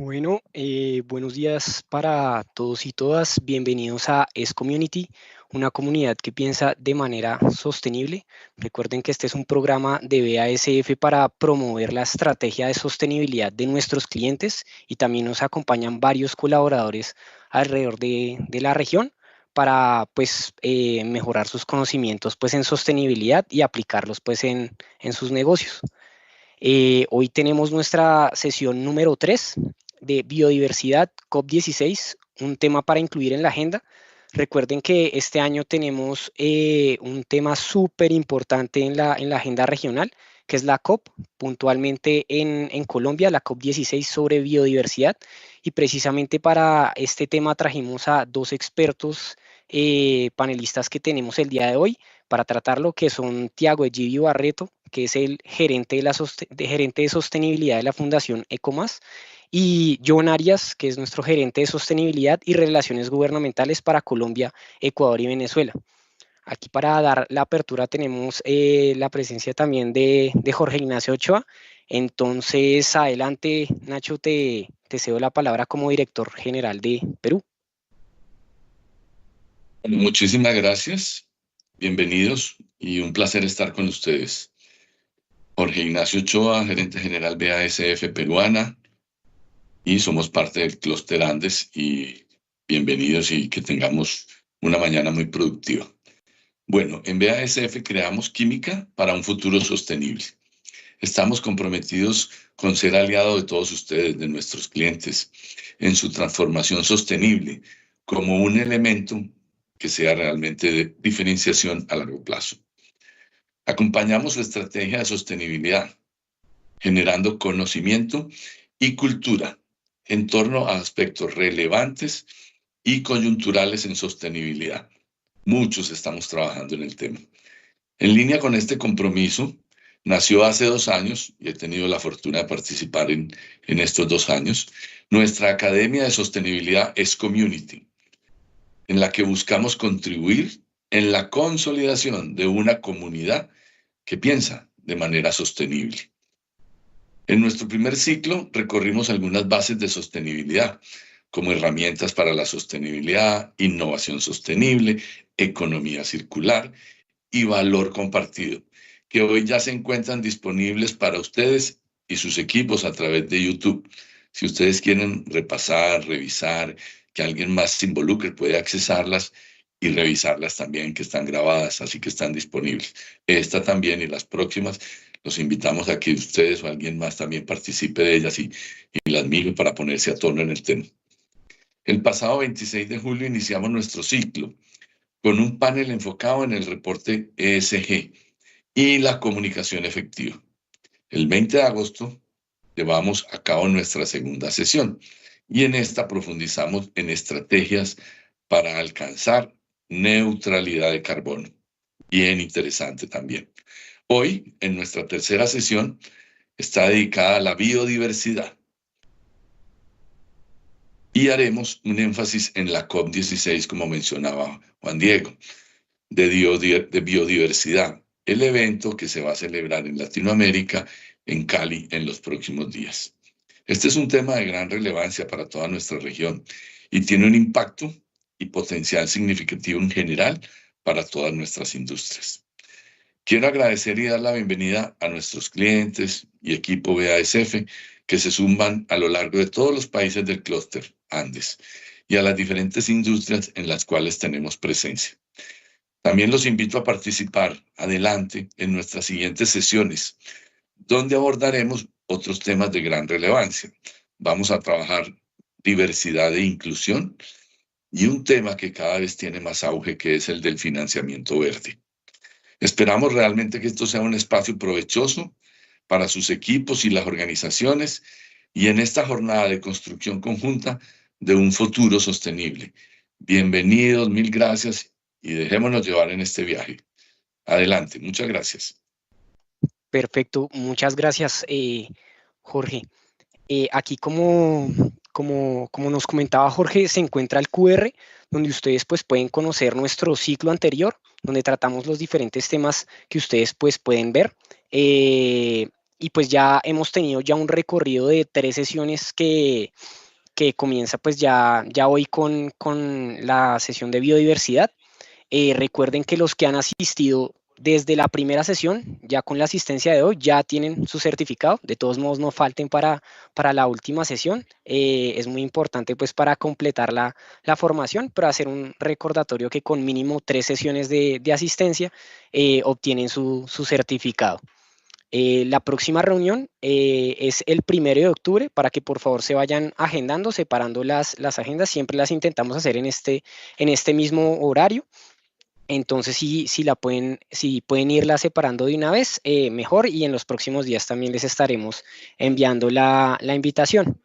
Bueno, buenos días para todos y todas. Bienvenidos a S-Community, una comunidad que piensa de manera sostenible. Recuerden que este es un programa de BASF para promover la estrategia de sostenibilidad de nuestros clientes y también nos acompañan varios colaboradores alrededor de la región para mejorar sus conocimientos en sostenibilidad y aplicarlos en sus negocios. Hoy tenemos nuestra sesión número 3 de biodiversidad COP16, un tema para incluir en la agenda. Recuerden que este año tenemos un tema súper importante en la agenda regional, que es la COP, puntualmente en Colombia, la COP16 sobre biodiversidad. Y precisamente para este tema trajimos a dos expertos panelistas que tenemos el día de hoy para tratarlo, que son Tiago Egidio Barreto, que es el gerente gerente de sostenibilidad de la Fundación Ecomas, y John Arias, que es nuestro gerente de sostenibilidad y relaciones gubernamentales para Colombia, Ecuador y Venezuela. Aquí para dar la apertura tenemos la presencia también de Jorge Ignacio Ochoa. Entonces, adelante, Nacho, te cedo la palabra como director general de Perú. Muchísimas gracias, bienvenidos y un placer estar con ustedes. Jorge Ignacio Ochoa, gerente general BASF peruana, y somos parte del Clúster Andes, y bienvenidos y que tengamos una mañana muy productiva. Bueno, en BASF creamos química para un futuro sostenible. Estamos comprometidos con ser aliados de todos ustedes, de nuestros clientes, en su transformación sostenible como un elemento que sea realmente de diferenciación a largo plazo. Acompañamos su estrategia de sostenibilidad, generando conocimiento y cultura en torno a aspectos relevantes y coyunturales en sostenibilidad. Muchos estamos trabajando en el tema. En línea con este compromiso, nació hace 2 años, y he tenido la fortuna de participar en estos 2 años, nuestra Academia de Sostenibilidad S-Community, en la que buscamos contribuir en la consolidación de una comunidad que piensa de manera sostenible. En nuestro primer ciclo recorrimos algunas bases de sostenibilidad, como herramientas para la sostenibilidad, innovación sostenible, economía circular y valor compartido, que hoy ya se encuentran disponibles para ustedes y sus equipos a través de YouTube. Si ustedes quieren repasar, revisar, que alguien más se involucre, puede accesarlas y revisarlas también, que están grabadas, así que están disponibles. Esta también y las próximas, los invitamos a que ustedes o alguien más también participe de ellas y las mire para ponerse a tono en el tema. El pasado 26 de julio iniciamos nuestro ciclo con un panel enfocado en el reporte ESG y la comunicación efectiva. El 20 de agosto llevamos a cabo nuestra segunda sesión y en esta profundizamos en estrategias para alcanzar neutralidad de carbono. Bien interesante también. Hoy, en nuestra tercera sesión, está dedicada a la biodiversidad y haremos un énfasis en la COP16, como mencionaba Juan Diego, de biodiversidad, el evento que se va a celebrar en Latinoamérica, en Cali, en los próximos días. Este es un tema de gran relevancia para toda nuestra región y tiene un impacto y potencial significativo en general para todas nuestras industrias. Quiero agradecer y dar la bienvenida a nuestros clientes y equipo BASF que se suman a lo largo de todos los países del clúster Andes y a las diferentes industrias en las cuales tenemos presencia. También los invito a participar adelante en nuestras siguientes sesiones, donde abordaremos otros temas de gran relevancia. Vamos a trabajar diversidad e inclusión y un tema que cada vez tiene más auge, que es el del financiamiento verde. Esperamos realmente que esto sea un espacio provechoso para sus equipos y las organizaciones y en esta jornada de construcción conjunta de un futuro sostenible. Bienvenidos, mil gracias y dejémonos llevar en este viaje. Adelante, muchas gracias. Perfecto, muchas gracias, Jorge. Aquí como nos comentaba Jorge, se encuentra el QR, donde ustedes pueden conocer nuestro ciclo anterior, donde tratamos los diferentes temas que ustedes pueden ver. y pues ya hemos tenido ya un recorrido de 3 sesiones que comienza pues ya hoy con la sesión de biodiversidad. Recuerden que los que han asistido desde la primera sesión, ya con la asistencia de hoy, ya tienen su certificado. De todos modos, no falten para la última sesión. Es muy importante pues para completar la formación, pero hacer un recordatorio que con mínimo 3 sesiones de asistencia obtienen su certificado. La próxima reunión es el 1 de octubre, para que por favor se vayan agendando, separando las agendas. Siempre las intentamos hacer en este mismo horario. Entonces, si pueden irla separando de una vez, mejor, y en los próximos días también les estaremos enviando la invitación.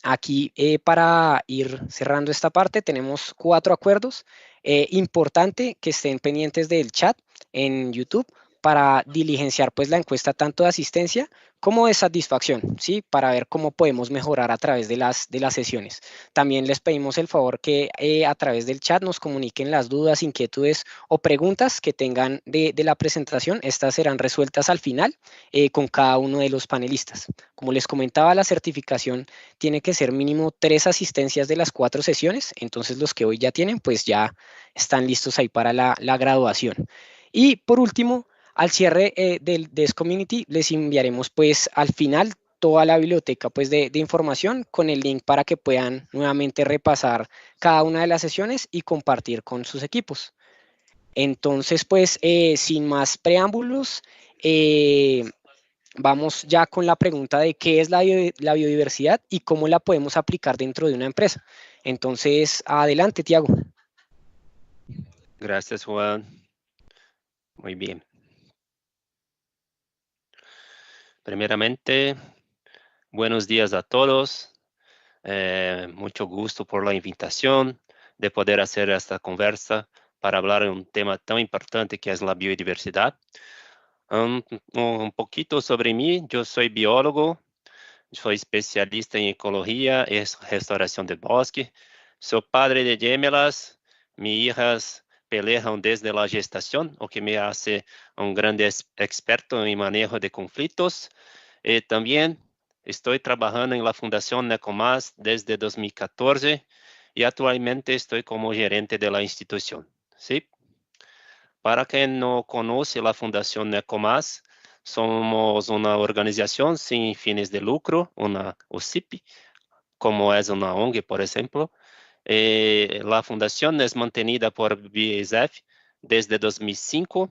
Aquí, para ir cerrando esta parte, tenemos 4 acuerdos. Importante que estén pendientes del chat en YouTube para diligenciar pues la encuesta tanto de asistencia como de satisfacción, ¿sí? Para ver cómo podemos mejorar a través de las sesiones. También les pedimos el favor que a través del chat nos comuniquen las dudas, inquietudes o preguntas que tengan de la presentación. Estas serán resueltas al final con cada uno de los panelistas. Como les comentaba, la certificación tiene que ser mínimo 3 asistencias de las 4 sesiones. Entonces los que hoy ya tienen, pues ya están listos ahí para la graduación. Y por último, al cierre del Community, les enviaremos pues al final toda la biblioteca pues de información con el link para que puedan nuevamente repasar cada una de las sesiones y compartir con sus equipos. Entonces, pues, sin más preámbulos, vamos ya con la pregunta de qué es la biodiversidad y cómo la podemos aplicar dentro de una empresa. Entonces, adelante, Tiago. Gracias, Juan. Muy bien. Primeramente, buenos días a todos. Mucho gusto por la invitación de poder hacer esta conversa para hablar de un tema tan importante que es la biodiversidad. Un poquito sobre mí. Yo soy biólogo, soy especialista en ecología y restauración del bosque. Soy padre de gemelas. Mis hijas pelean desde la gestación, lo que me hace un gran experto en manejo de conflictos. También estoy trabajando en la Fundación NECOMAS desde 2014 y actualmente estoy como gerente de la institución. ¿Sí? Para quien no conoce la Fundación NECOMAS, somos una organización sin fines de lucro, una OCIP, como es una ONG, por ejemplo. La fundación es mantenida por BASF desde 2005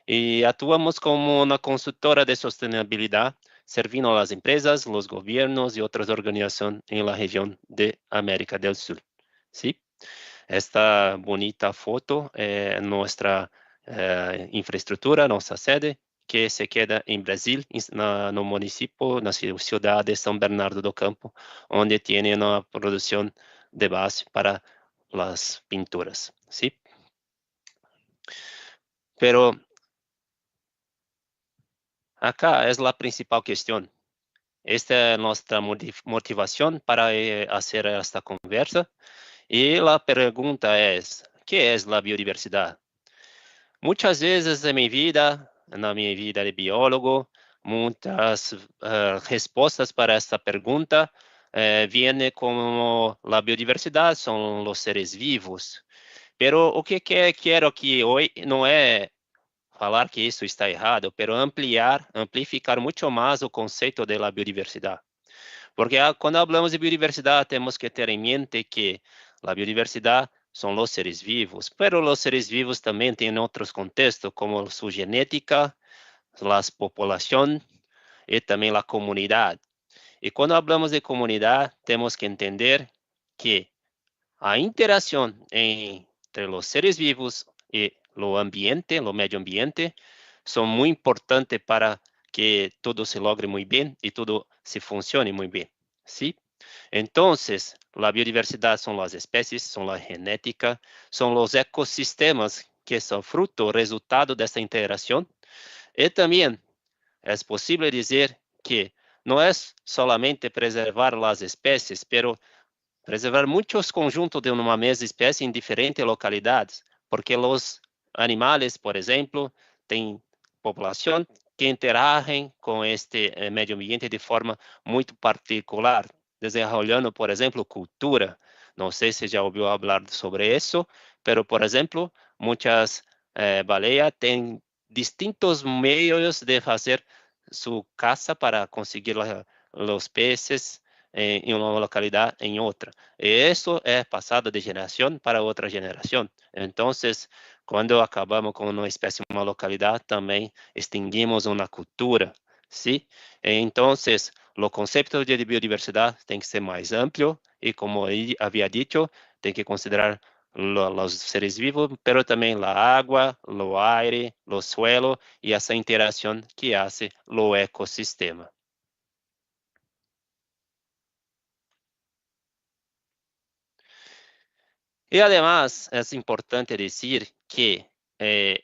y actuamos como una consultora de sostenibilidad, servindo a las empresas, los gobiernos y otras organizaciones en la región de América del Sur. ¿Sí? Esta bonita foto es nuestra infraestructura, nuestra sede, que se queda em Brasil, no município, na ciudad de São Bernardo do Campo, onde tiene uma produção de base para las pinturas, ¿sí? Pero acá es la principal cuestión. Esta es nuestra motivación para hacer esta conversa. Y la pregunta es, ¿qué es la biodiversidad? Muchas veces en mi vida de biólogo, muchas respuestas para esta pregunta vienen como la biodiversidad son los seres vivos. Pero o que quero aqui hoje não é falar que isso está errado, pero amplificar muito mais o conceito da biodiversidade. Porque quando falamos de biodiversidade, temos que ter em mente que a biodiversidade são os seres vivos, pero os seres vivos também têm outros contextos, como sua genética, as populações e também a comunidade. E quando falamos de comunidade, temos que entender que a interação entre os seres vivos e o ambiente, o meio ambiente, são muito importantes para que tudo se logre muito bem e tudo se funcione muito bem. ¿Sí? Entonces, la biodiversidad son las especies, son la genética, son los ecosistemas que son fruto, resultado de esta integración. Y también es posible decir que no es solamente preservar las especies, pero preservar muchos conjuntos de una misma especie en diferentes localidades, porque los animales, por ejemplo, tienen población que interagem com este meio ambiente de forma muito particular, desenvolvendo, por exemplo, cultura. Não sei se já ouviu falar sobre isso, mas, por exemplo, muitas baleias têm distintos meios de fazer sua casa para conseguir os peces em uma localidade em outra. E isso é passado de geração para outra geração. Então, quando acabamos com uma espécie, uma localidade, também extinguimos uma cultura, sim? Então, o conceito de biodiversidade tem que ser mais amplo e, como havia dito, tem que considerar os seres vivos, mas também a água, o aire, o suelo e essa interação que hace o ecossistema. E, además, é importante dizer que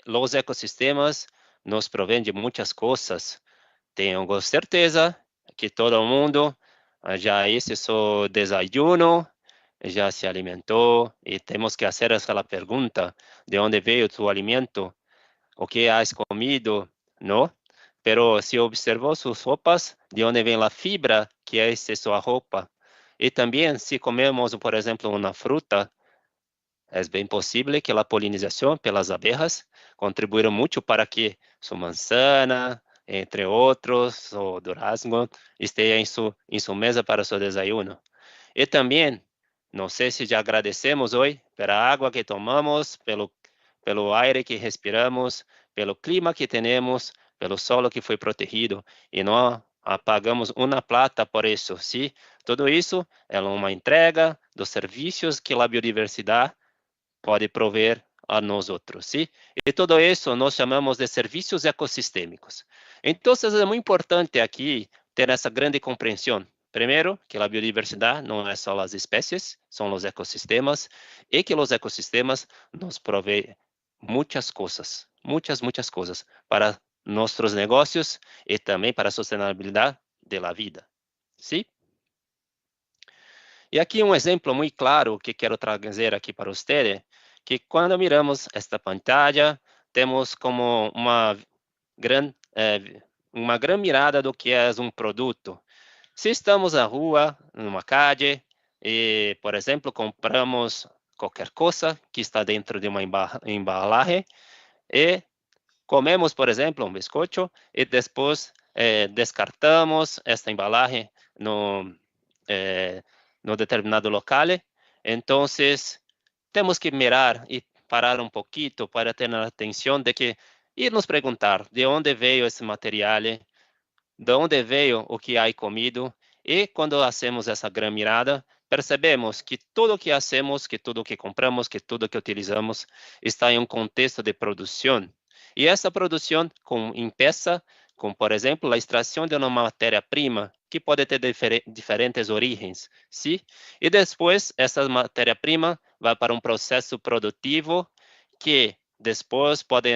os ecossistemas nos provêm de muitas coisas. Tenho certeza que todo mundo já hizo seu desayuno, já se alimentou, e temos que fazer essa pergunta: de onde veio tu alimento? O que has comido? Não? Pero se observou suas roupas, de onde vem a fibra que é sua roupa? E também, se comemos, por exemplo, uma fruta, é bem possível que a polinização pelas abejas contribuíram muito para que sua manzana, entre outros, o durazno, esteja em sua mesa para seu desayuno. E também, não sei se já agradecemos hoje pela água que tomamos, pelo aire que respiramos, pelo clima que temos, pelo solo que foi protegido, e não pagamos uma plata por isso, sim? Tudo isso é uma entrega dos serviços que a biodiversidade pode prover a nós outros, sim? E tudo isso nós chamamos de serviços ecossistêmicos. Então, é muito importante aqui ter essa grande compreensão. Primeiro, que a biodiversidade não é só as espécies, são os ecossistemas, e que os ecossistemas nos provêm muitas coisas, muitas coisas para nossos negócios e também para a sustentabilidade da vida, sim? E aqui um exemplo muito claro que quero trazer aqui para vocês, que quando miramos esta pantalla, temos como uma grande mirada do que é um produto. Se estamos na rua, numa calle, e, por exemplo, compramos qualquer coisa que está dentro de uma embalagem e comemos, por exemplo, um biscoito e depois descartamos esta embalagem no determinado local, então temos que mirar e parar um pouquinho para ter a atenção de que e nos perguntar de onde veio esse material, de onde veio o que há comido, e quando hacemos essa grande mirada, percebemos que tudo que hacemos, que tudo que compramos, que tudo que utilizamos está em um contexto de produção. E essa produção empieza com, por exemplo, a extração de uma matéria-prima que pode ter diferentes origens, sim? E depois essa matéria-prima vai para um processo produtivo que depois pode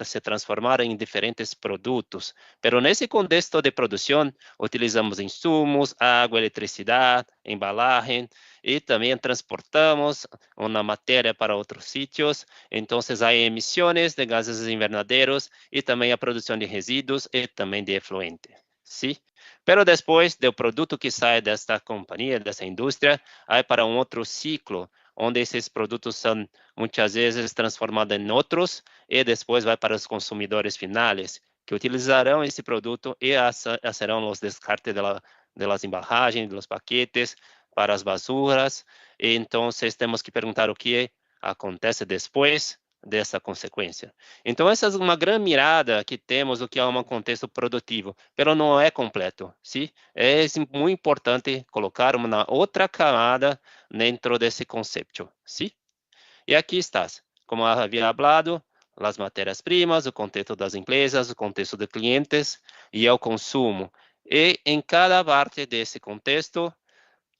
se transformar em diferentes produtos. Mas nesse contexto de produção, utilizamos insumos, água, eletricidade, embalagem, e também transportamos uma matéria para outros sítios. Então, há emissões de gases invernadeiros e também a produção de resíduos e também de efluente. Sim? Pero depois do produto que sai desta companhia, dessa indústria, vai para um outro ciclo, onde esses produtos são muitas vezes transformados em outros e depois vai para os consumidores finais, que utilizarão esse produto e farão os descartes das embalagens, dos paquetes, para as basuras. E então, temos que perguntar o que acontece depois dessa consequência. Então, essa é uma grande mirada que temos do que é um contexto produtivo, mas não é completo, sim? É muito importante colocar uma outra camada dentro desse conceito, sim? E aqui está, como havia falado, as matérias-primas, o contexto das empresas, o contexto de clientes e o consumo. E em cada parte desse contexto,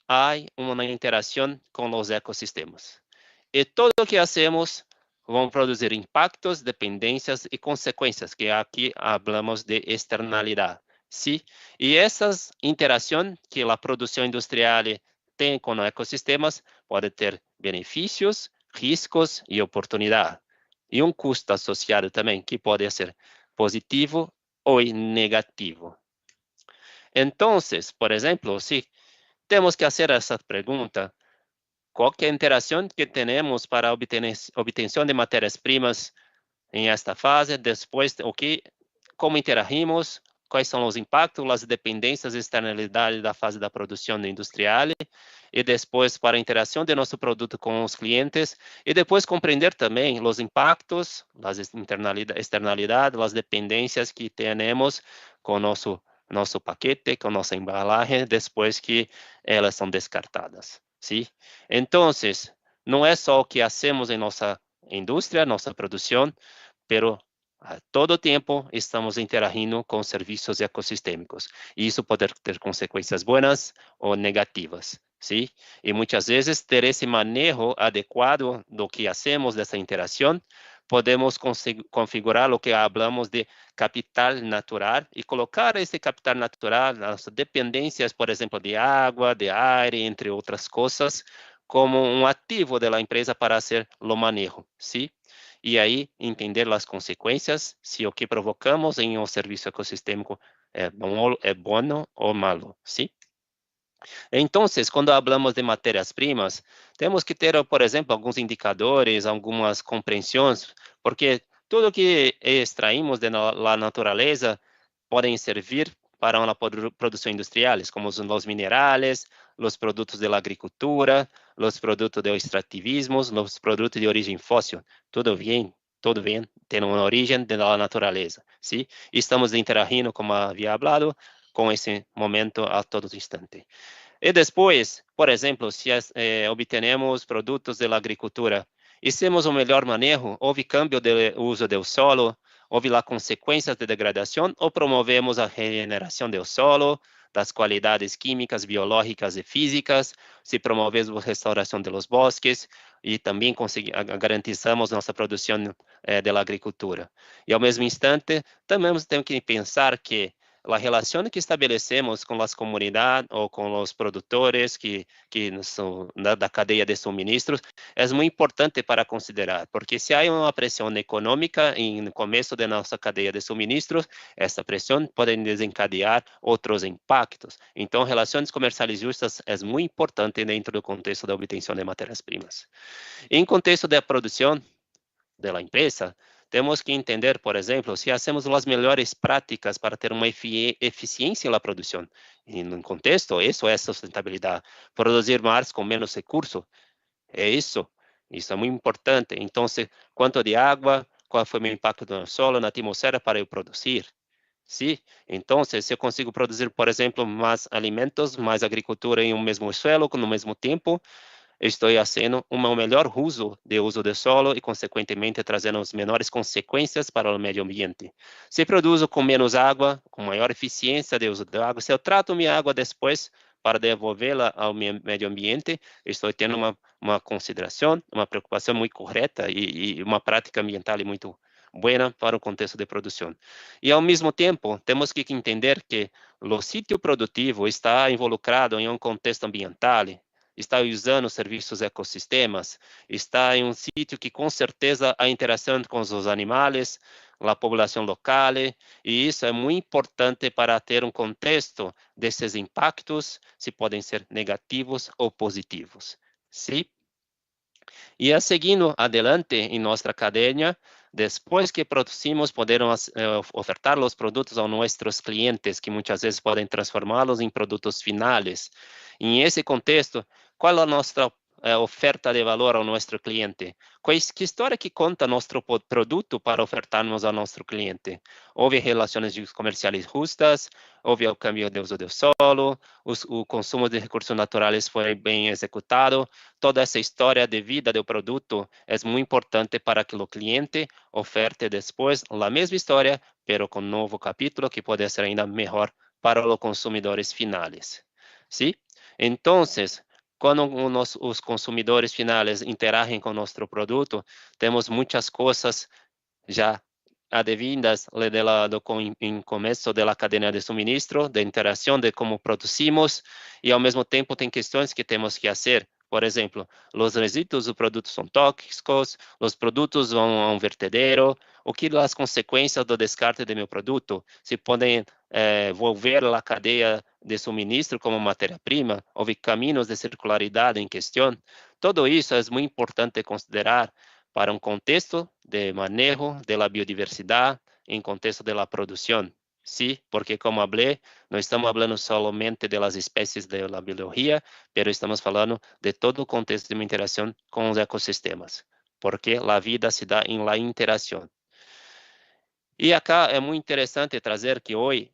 há uma interação com os ecossistemas. E tudo o que hacemos vão produzir impactos, dependências e consequências, que aqui falamos de externalidade. Sim? E essas interações que a produção industrial tem com os ecossistemas podem ter benefícios, riscos e oportunidade. E um custo associado também, que pode ser positivo o negativo. Entonces, por ejemplo, si tenemos que hacer esa pregunta, ¿cuál es la interacción que tenemos para obtención de materias-primas en esta fase? Después, ¿cómo interagimos? Quais são os impactos, as dependências e externalidades da fase da produção industrial, e depois para a interação de nosso produto com os clientes, e depois compreender também os impactos, as externalidades, as dependências que temos com nosso paquete, com nossa embalagem, depois que elas são descartadas. ¿Sí? Entonces, não é só o que hacemos em nossa indústria, nossa produção, pero a todo tempo estamos interagindo com serviços ecossistêmicos. E isso pode ter consequências boas ou negativas, ¿sí? E muitas vezes ter esse manejo adequado do que hacemos dessa interação, podemos configurar o que falamos de capital natural e colocar esse capital natural, as dependências, por exemplo, de água, de ar, entre outras coisas, como um ativo da empresa para fazer o manejo, ¿sí? E aí entender as consequências, se o que provocamos em um serviço ecossistêmico é bom ou malo, ¿sí? Então, quando falamos de matérias-primas, temos que ter, por exemplo, alguns indicadores, algumas compreensões, porque tudo que extraímos da natureza podem servir para uma produção industrial, como os minerais, os produtos da agricultura, os produtos do extrativismo, os produtos de origem fóssil. Tudo bem, tem uma origem da natureza, ¿sí? E estamos interagindo, como havia falado, com esse momento a todo instante. E depois, por exemplo, se obtenemos produtos da agricultura, hicimos um melhor manejo, houve câmbio de uso do solo, houve lá consequências de degradação, ou promovemos a regeneração do solo, das qualidades químicas, biológicas e físicas, se promovemos a restauração dos bosques e também garantizamos nossa produção da agricultura. E ao mesmo instante, também temos que pensar que a relação que estabelecemos com as comunidades ou com os produtores que são da cadeia de suministros é muito importante para considerar, porque se há uma pressão econômica no começo da nossa cadeia de suministros, essa pressão pode desencadear outros impactos. Então, relações comerciais justas é muito importante dentro do contexto da obtenção de matérias-primas. Em contexto da produção da empresa, temos que entender, por exemplo, se hacemos as melhores práticas para ter uma eficiência na produção. E no contexto, isso é sustentabilidade. Produzir mais com menos recurso, é isso. Isso é muito importante. Então, quanto de água, qual foi o meu impacto no solo, na atmosfera para eu produzir? Sim? Então, se eu consigo produzir, por exemplo, mais alimentos, mais agricultura em um mesmo suelo, no mesmo tempo, estou fazendo um melhor uso do solo e, consequentemente, trazendo as menores consequências para o meio ambiente. Se produzo com menos água, com maior eficiência de uso da água, se eu trato minha água depois para devolvê-la ao meio ambiente, estou tendo uma consideração, uma preocupação muito correta e uma prática ambiental muito boa para o contexto de produção. E, ao mesmo tempo, temos que entender que o sítio produtivo está involucrado em um contexto ambiental, está usando serviços ecossistemas, está em um sítio que, com certeza, a interação com os animais, a população local, e isso é muito importante para ter um contexto desses impactos, se podem ser negativos ou positivos. Sim? E seguindo adelante em nossa cadeia, depois que produzimos, podemos ofertar os produtos a nossos clientes, que muitas vezes podem transformá-los em produtos finais. E nesse contexto, qual é a nossa oferta de valor ao nosso cliente? Que história que conta nosso produto para ofertarmos ao nosso cliente? Houve relações comerciais justas, houve o câmbio de uso do solo, o consumo de recursos naturais foi bem executado. Toda essa história de vida do produto é muito importante para que o cliente oferte depois a mesma história, mas com um novo capítulo que pode ser ainda melhor para os consumidores finais. ¿Sí? Então, quando os consumidores finais interagem com nosso produto, temos muitas coisas já advindas do começo da cadeia de suministro, de interação, de como produzimos, e ao mesmo tempo tem questões que temos que fazer. Por exemplo, os resíduos do produto são tóxicos, os produtos vão a um vertedero, o que as consequências do descarte de meu produto, se podem volver a cadeia de suministro como matéria-prima, houve caminhos de circularidade em questão. Tudo isso é muito importante considerar para um contexto de manejo da biodiversidade, em contexto da produção. Sí, porque como hablé, no estamos hablando solamente de las especies de la biología, pero estamos falando de todo o contexto de uma interação com os ecossistemas, porque a vida se dá em la interação. E acá é muito interessante trazer que hoje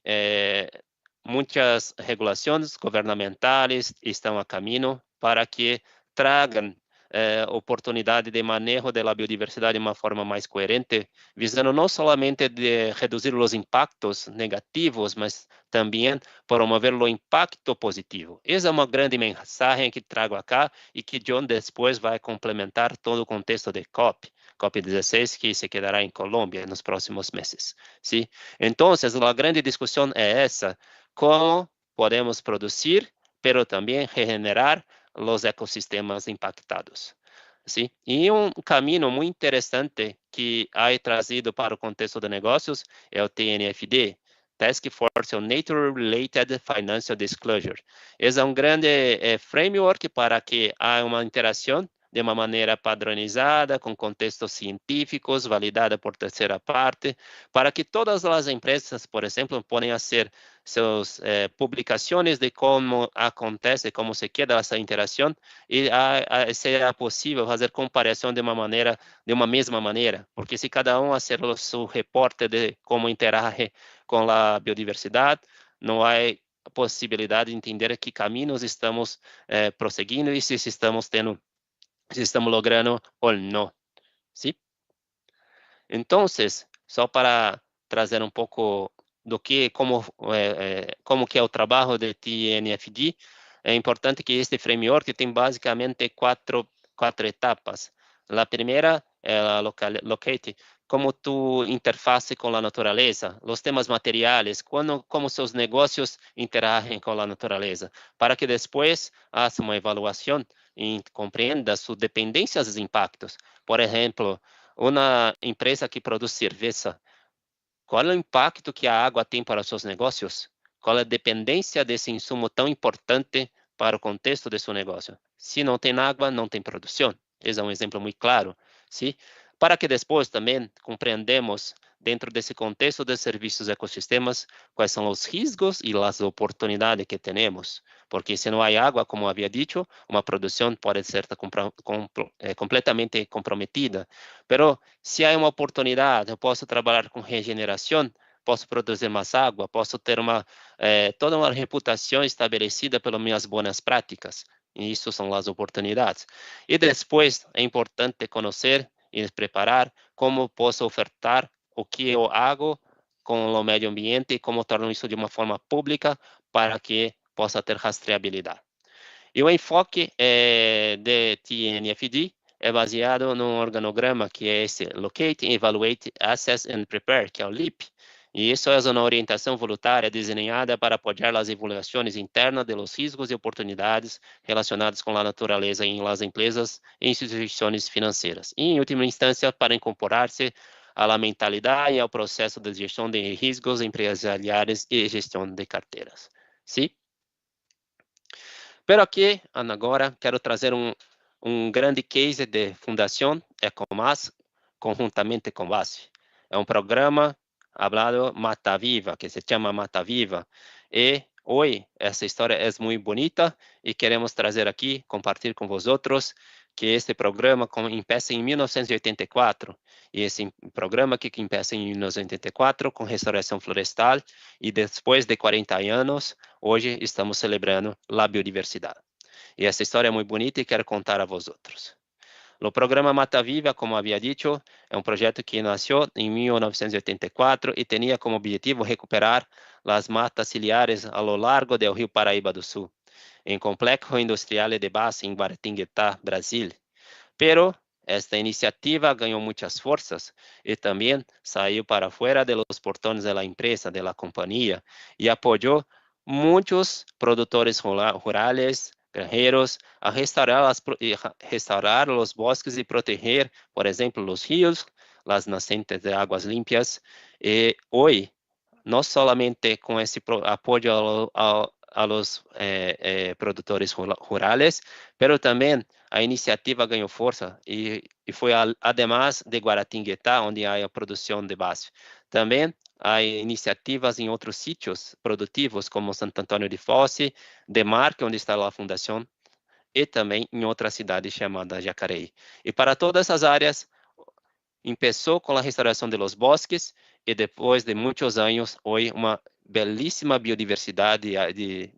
muitas regulações governamentais estão a caminho para que tragam oportunidade de manejo da biodiversidade de uma forma mais coerente, visando não somente de reduzir os impactos negativos, mas também promover o impacto positivo. Essa é uma grande mensagem que trago acá e que John depois vai complementar todo o contexto de COP16, que se quedará em Colômbia nos próximos meses. ¿Sí? Então, a grande discussão é essa: como podemos produzir, pero também regenerar os ecossistemas impactados. ¿Sí? E caminho muito interessante que há trazido para o contexto de negócios é o TNFD, Task Force on Nature-Related Financial Disclosure. Esse é grande framework para que haja uma interação de uma maneira padronizada, com contextos científicos, validada por terceira parte, para que todas as empresas, por exemplo, possam fazer suas publicações de como acontece, como se queda essa interação, e seja possível fazer comparação de uma mesma maneira, porque se cada um fizer o seu reporte de como interage com a biodiversidade, não há possibilidade de entender que caminhos estamos prosseguindo e se estamos logrando ou não, ¿sí? Então, só para trazer um pouco do que, como que é o trabalho de TNFD, é importante que este framework tem basicamente quatro etapas. A primeira é a locate, como tu interface com a natureza, os temas materiais, como seus negócios interagem com a natureza, para que depois faça uma avaliação e compreenda suas dependências e impactos. Por exemplo, uma empresa que produz cerveja, qual é o impacto que a água tem para seus negócios? Qual é a dependência desse insumo tão importante para o contexto de seu negócio? Se não tem água, não tem produção. Esse é um exemplo muito claro, sim? Para que depois também compreendamos, dentro desse contexto de serviços e ecossistemas, quais são os riscos e as oportunidades que temos. Porque se não há água, como havia dito, uma produção pode ser completamente comprometida. Mas se há uma oportunidade, eu posso trabalhar com regeneração, posso produzir mais água, posso ter toda uma reputação estabelecida pelas minhas boas práticas. E isso são as oportunidades. E depois é importante conhecer e preparar como posso ofertar o que eu hago com o meio ambiente e como torno isso de uma forma pública para que possa ter rastreabilidade. E o enfoque de TNFD é baseado num organograma que é esse: Locate, Evaluate, Assess and Prepare, que é o LEAP. E isso é uma orientação voluntária desenhada para apoiar as avaliações internas dos riscos e oportunidades relacionados com a natureza em las empresas e instituições financeiras. E, em última instância, para incorporar-se à mentalidade e ao processo de gestão de riscos empresariais e gestão de carteiras. Sim? Pero aqui, agora, quero trazer grande case de Fundação Ecomas, conjuntamente com BASF. É um programa hablado Mata Viva, que se chama Mata Viva. E hoje, essa história é muito bonita e queremos trazer aqui, compartilhar com vosotros, que este programa começa em 1984. E esse programa que começa em 1984 com restauração florestal e depois de 40 anos, hoje estamos celebrando a biodiversidade. E essa história é muito bonita e quero contar a vosotros. O programa Mata Viva, como havia dito, é um projeto que nasceu em 1984 e tinha como objetivo recuperar as matas ciliares ao largo do Rio Paraíba do Sul, em complexo industrial de base em Guaratinguetá, Brasil. Pero esta iniciativa ganhou muitas forças e também saiu para fora de los portões da empresa, da companhia, e apoiou muitos produtores rurais, granjeros, a restaurar los bosques y proteger, por ejemplo, los ríos, las nacientes de aguas limpias. Hoy, no solamente con ese apoyo a los productores rurales, pero también a iniciativa ganhou força e foi además de Guaratinguetá, onde há a produção de base. Também há iniciativas em outros sítios produtivos, como Santo Antônio de Fosse, Demarque, onde está a fundação, e também em outra cidade chamada Jacareí. E para todas essas áreas, começou com a restauração de los bosques e depois de muitos anos, hoje uma belíssima biodiversidade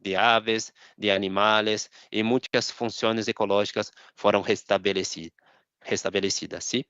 de aves, de animais e muitas funções ecológicas foram restabelecidas, ¿sí?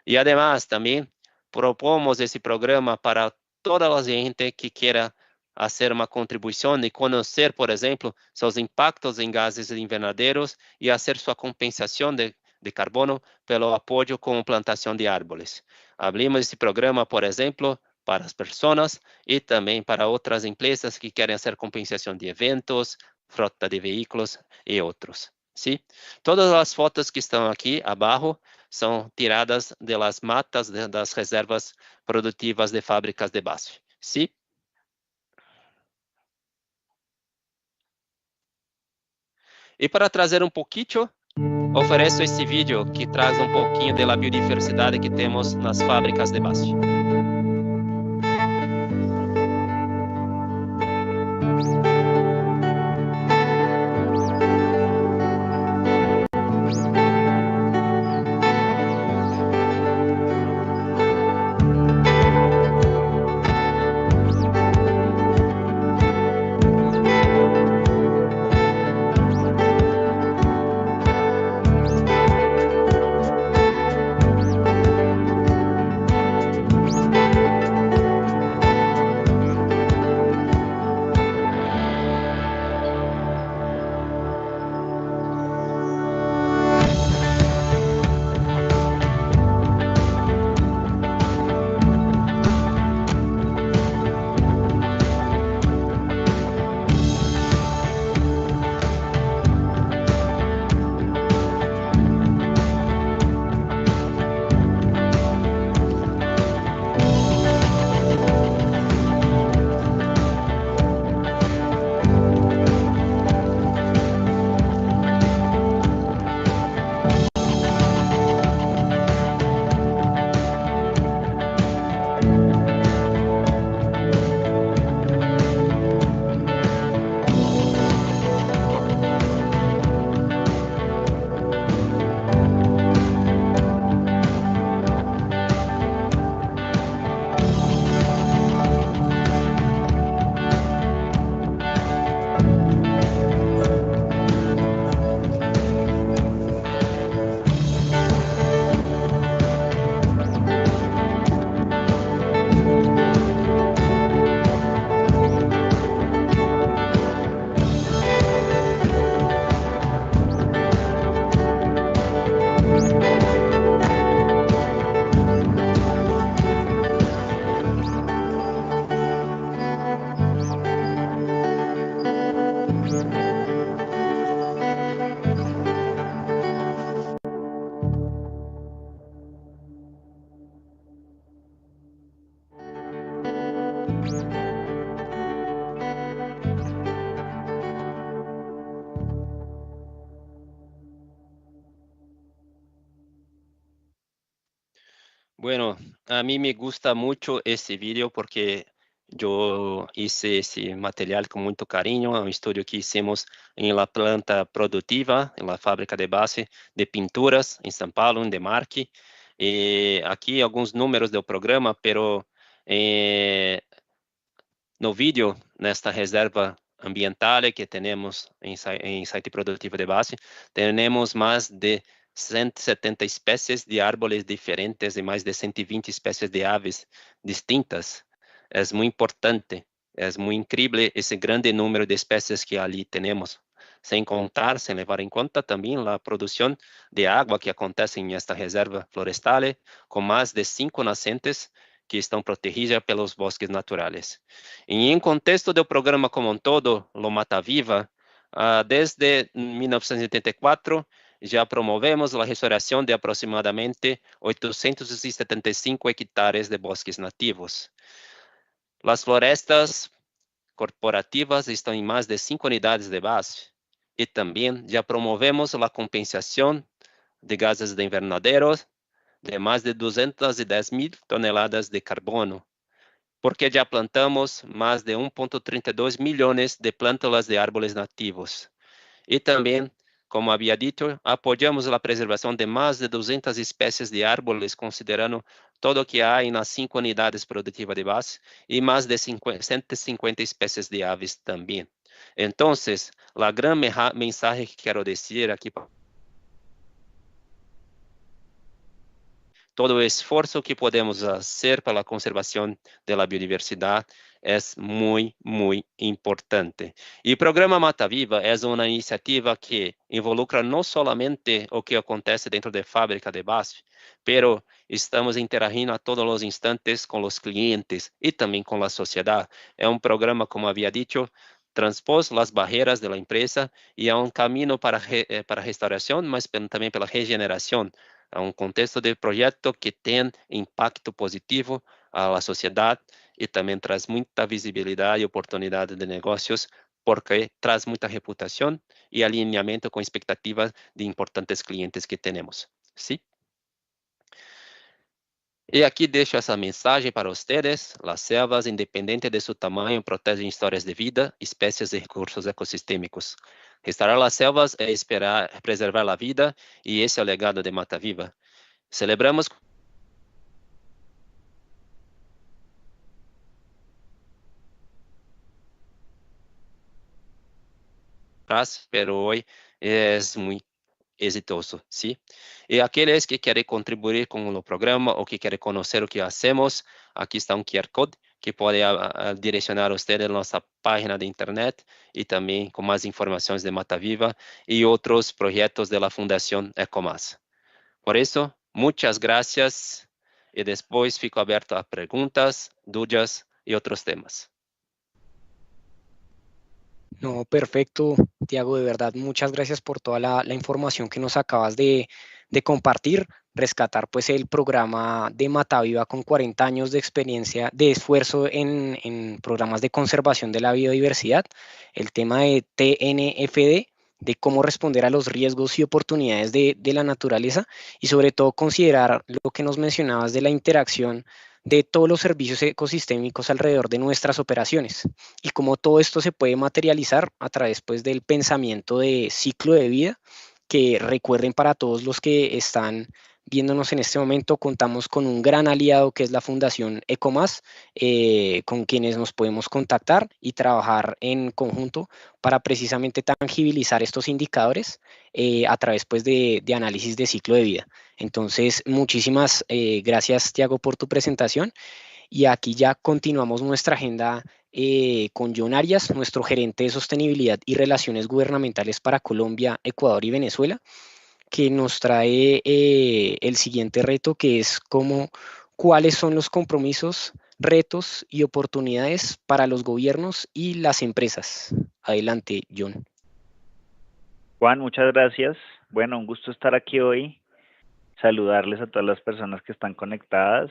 E además também propomos esse programa para toda a gente que queira fazer uma contribuição e conhecer, por exemplo, seus impactos em gases invernadeiros e fazer sua compensação de carbono pelo apoio com plantação de árvores. Abrimos esse programa, por exemplo, para as pessoas e também para outras empresas que querem fazer compensação de eventos, frota de veículos e outros. ¿Sí? Todas as fotos que estão aqui abaixo são tiradas das matas das reservas produtivas de fábricas de base. ¿Sí? E para trazer pouquinho, ofereço esse vídeo que traz pouquinho da biodiversidade que temos nas fábricas de base. Bueno, a mí me gusta mucho este vídeo porque yo hice ese material con mucho cariño, un estudio que hicimos en la planta productiva, en la fábrica de base de pinturas en São Paulo, en Demarque. Aqui alguns números do programa, pero no vídeo, nesta reserva ambiental que temos em site produtivo de base, temos mais de 170 espécies de árboles diferentes e mais de 120 espécies de aves distintas. É muito importante, é muito incrível esse grande número de espécies que ali temos. Sem contar, sem levar em conta também a produção de água que acontece nesta reserva florestal, com mais de 5 nascentes que estão protegidas pelos bosques naturais. E em contexto do programa como um todo, o Mata Viva, Desde 1984, ya promovemos la restauración de aproximadamente 875 hectáreas de bosques nativos. Las florestas corporativas están en más de 5 unidades de base y también ya promovemos la compensación de gases de invernadero de más de 210.000 toneladas de carbono, porque ya plantamos más de 1,32 millones de plántulas de árboles nativos. Y también, como había dicho, apoyamos la preservación de más de 200 especies de árboles, considerando todo lo que hay en las 5 unidades productivas de base y más de 150 especies de aves también. Entonces, la gran mensaje que quiero decir aquí, todo el esfuerzo que podemos hacer para la conservación de la biodiversidad es muy, muy importante. Y el programa Mata Viva es una iniciativa que involucra no solamente lo que acontece dentro de fábrica de base, pero estamos interagindo a todos los instantes con los clientes y también con la sociedad. Es un programa, como había dicho, transpôs las barreras de la empresa y a un camino para restauración, mas también para regeneración, a un contexto de proyecto que tenga impacto positivo a la sociedad y también trae mucha visibilidad y oportunidades de negocios porque trae mucha reputación y alineamiento con expectativas de importantes clientes que tenemos. ¿Sí? Y aquí dejo esa mensaje para ustedes. Las selvas, independiente de su tamaño, protegen historias de vida, especies y recursos ecosistémicos. Restaurar las selvas es preservar la vida y ese es el legado de Mata Viva. Celebramos pero hoy es muy exitoso, ¿sí? Y aquellos que quieren contribuir con el programa o que quieren conocer lo que hacemos, aquí está un QR code que puede direccionar a ustedes a nuestra página de internet y también con más informaciones de Mata Viva y otros proyectos de la Fundación Ecomás. Por eso, muchas gracias y después fico abierto a preguntas, dudas y otros temas. No, perfecto, Tiago, de verdad, muchas gracias por toda la información que nos acabas de compartir, rescatar pues el programa de Mata Viva con 40 años de experiencia, de esfuerzo en programas de conservación de la biodiversidad, el tema de TNFD, de cómo responder a los riesgos y oportunidades de la naturaleza y sobre todo considerar lo que nos mencionabas de la interacción de todos los servicios ecosistémicos alrededor de nuestras operaciones y cómo todo esto se puede materializar a través pues, del pensamiento de ciclo de vida, que recuerden para todos los que están viéndonos en este momento, contamos con un gran aliado que es la Fundación Ecomás, con quienes nos podemos contactar y trabajar en conjunto para precisamente tangibilizar estos indicadores a través pues, de análisis de ciclo de vida. Entonces, muchísimas gracias, Tiago, por tu presentación. Y aquí ya continuamos nuestra agenda con John Arias, nuestro gerente de sostenibilidad y relaciones gubernamentales para Colombia, Ecuador y Venezuela, que nos trae el siguiente reto, que es cuáles son los compromisos, retos y oportunidades para los gobiernos y las empresas. Adelante, John. Juan, muchas gracias. Bueno, un gusto estar aquí hoy. Saludarles a todas las personas que están conectadas.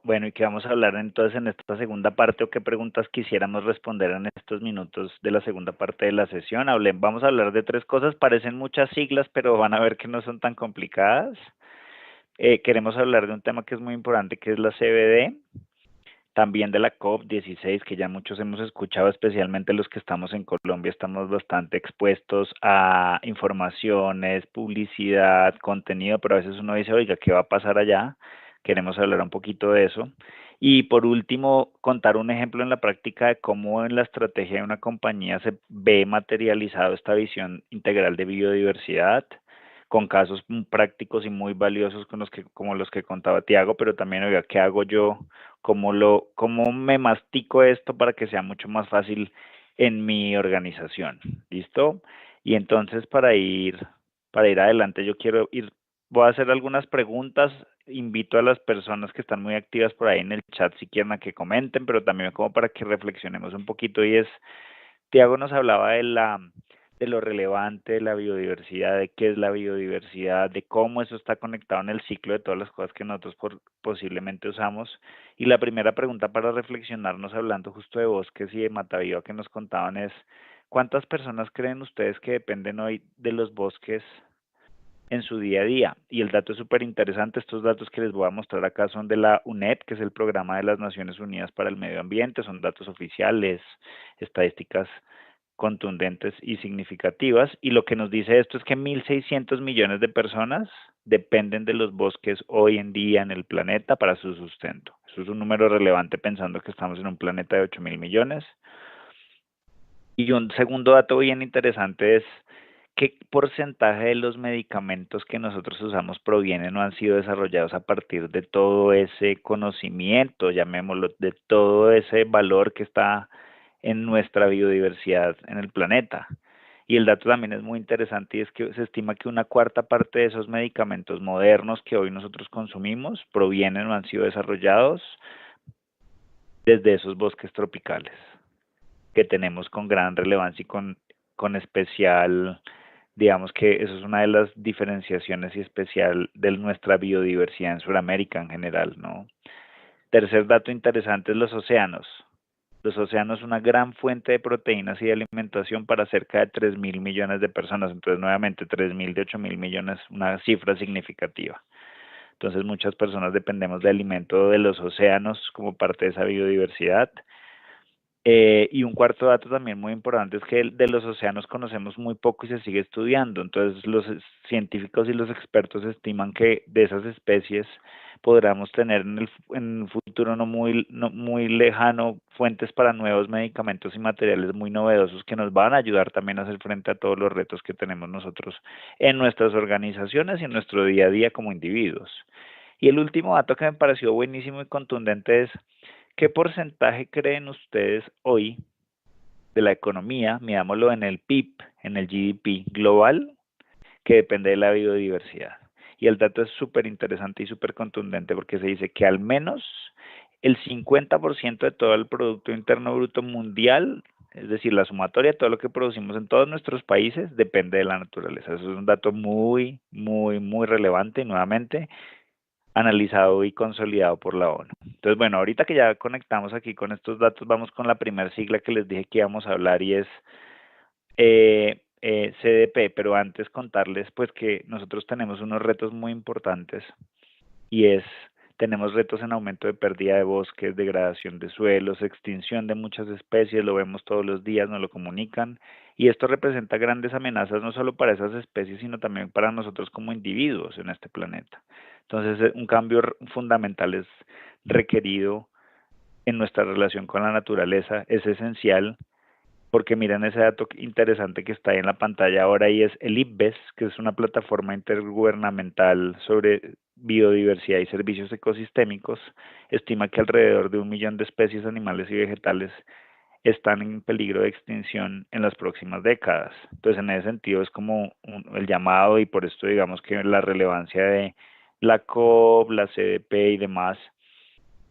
Bueno, ¿y qué vamos a hablar entonces en esta segunda parte o qué preguntas quisiéramos responder en estos minutos de la segunda parte de la sesión? Vamos a hablar de 3 cosas, parecen muchas siglas, pero van a ver que no son tan complicadas. Queremos hablar de un tema que es muy importante, que es la CBD, también de la COP16, que ya muchos hemos escuchado, especialmente los que estamos en Colombia, estamos bastante expuestos a informaciones, publicidad, contenido, pero a veces uno dice, oiga, ¿qué va a pasar allá? Queremos hablar un poquito de eso. Y por último, contar un ejemplo en la práctica de cómo en la estrategia de una compañía se ve materializado esta visión integral de biodiversidad, con casos prácticos y muy valiosos como los que contaba Tiago, pero también, oiga, ¿qué hago yo? ¿Cómo me mastico esto para que sea mucho más fácil en mi organización? ¿Listo? Y entonces para ir adelante, voy a hacer algunas preguntas. Invito a las personas que están muy activas por ahí en el chat si quieren a que comenten, pero también como para que reflexionemos un poquito, y es Tiago nos hablaba de lo relevante de la biodiversidad, de qué es la biodiversidad, de cómo eso está conectado en el ciclo de todas las cosas que nosotros posiblemente usamos. Y la primera pregunta para reflexionarnos, hablando justo de bosques y de Mataviva que nos contaban, es ¿cuántas personas creen ustedes que dependen hoy de los bosques en su día a día? Y el dato es súper interesante. Estos datos que les voy a mostrar acá son de la UNEP, que es el Programa de las Naciones Unidas para el Medio Ambiente. Son datos oficiales, estadísticas contundentes y significativas, y lo que nos dice esto es que 1.600 millones de personas dependen de los bosques hoy en día en el planeta para su sustento. Eso es un número relevante pensando que estamos en un planeta de 8.000 millones. Y un segundo dato bien interesante es qué porcentaje de los medicamentos que nosotros usamos provienen o han sido desarrollados a partir de todo ese conocimiento, llamémoslo, de todo ese valor que está en nuestra biodiversidad en el planeta. Y el dato también es muy interesante y es que se estima que una cuarta parte de esos medicamentos modernos que hoy nosotros consumimos provienen o han sido desarrollados desde esos bosques tropicales que tenemos con gran relevancia y con especial, digamos que eso es una de las diferenciaciones y especial de nuestra biodiversidad en Sudamérica en general, ¿no? Tercer dato interesante es los océanos. Los océanos son una gran fuente de proteínas y de alimentación para cerca de 3.000 millones de personas. Entonces, nuevamente, 3.000 de 8.000 millones, una cifra significativa. Entonces, muchas personas dependemos de alimento de los océanos como parte de esa biodiversidad. Y un cuarto dato también muy importante es que de los océanos conocemos muy poco y se sigue estudiando. Entonces, los científicos y los expertos estiman que de esas especies podremos tener en un futuro no muy lejano fuentes para nuevos medicamentos y materiales muy novedosos que nos van a ayudar también a hacer frente a todos los retos que tenemos nosotros en nuestras organizaciones y en nuestro día a día como individuos. Y el último dato que me pareció buenísimo y contundente es ¿qué porcentaje creen ustedes hoy de la economía, mirámoslo en el PIB, en el GDP global, que depende de la biodiversidad? Y el dato es súper interesante y súper contundente porque se dice que al menos el 50% de todo el Producto Interno Bruto mundial, es decir, la sumatoria de todo lo que producimos en todos nuestros países, depende de la naturaleza. Eso es un dato muy, muy, muy relevante y nuevamente analizado y consolidado por la ONU. Entonces, bueno, ahorita que ya conectamos aquí con estos datos, vamos con la primera sigla que les dije que íbamos a hablar y es CDP, pero antes contarles pues que nosotros tenemos unos retos muy importantes y tenemos retos en aumento de pérdida de bosques, degradación de suelos, extinción de muchas especies, lo vemos todos los días, nos lo comunican, y esto representa grandes amenazas no solo para esas especies, sino también para nosotros como individuos en este planeta. Entonces, un cambio fundamental es requerido en nuestra relación con la naturaleza, es esencial, porque miren ese dato interesante que está ahí en la pantalla ahora y es el IPBES, que es una plataforma intergubernamental sobre biodiversidad y servicios ecosistémicos, estima que alrededor de 1 millón de especies animales y vegetales están en peligro de extinción en las próximas décadas. Entonces, en ese sentido es como el llamado y por esto digamos que la relevancia de la COP, la CDP y demás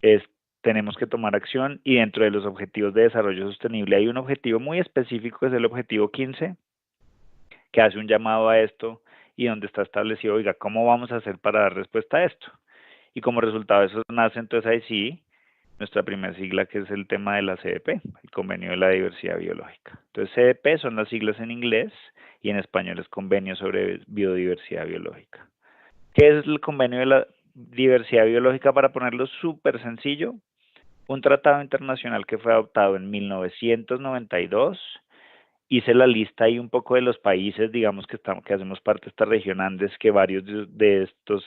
es tenemos que tomar acción y dentro de los objetivos de desarrollo sostenible hay un objetivo muy específico que es el objetivo 15 que hace un llamado a esto y donde está establecido, oiga, ¿cómo vamos a hacer para dar respuesta a esto? Y como resultado de eso nace entonces ahí sí nuestra primera sigla que es el tema de la CDP, el Convenio de la Diversidad Biológica. Entonces CDP son las siglas en inglés y en español es Convenio sobre Biodiversidad Biológica. ¿Qué es el Convenio de la Diversidad Biológica? Para ponerlo súper sencillo, un tratado internacional que fue adoptado en 1992. Hice la lista ahí un poco de los países, digamos, que hacemos parte de esta región Andes, que varios de estos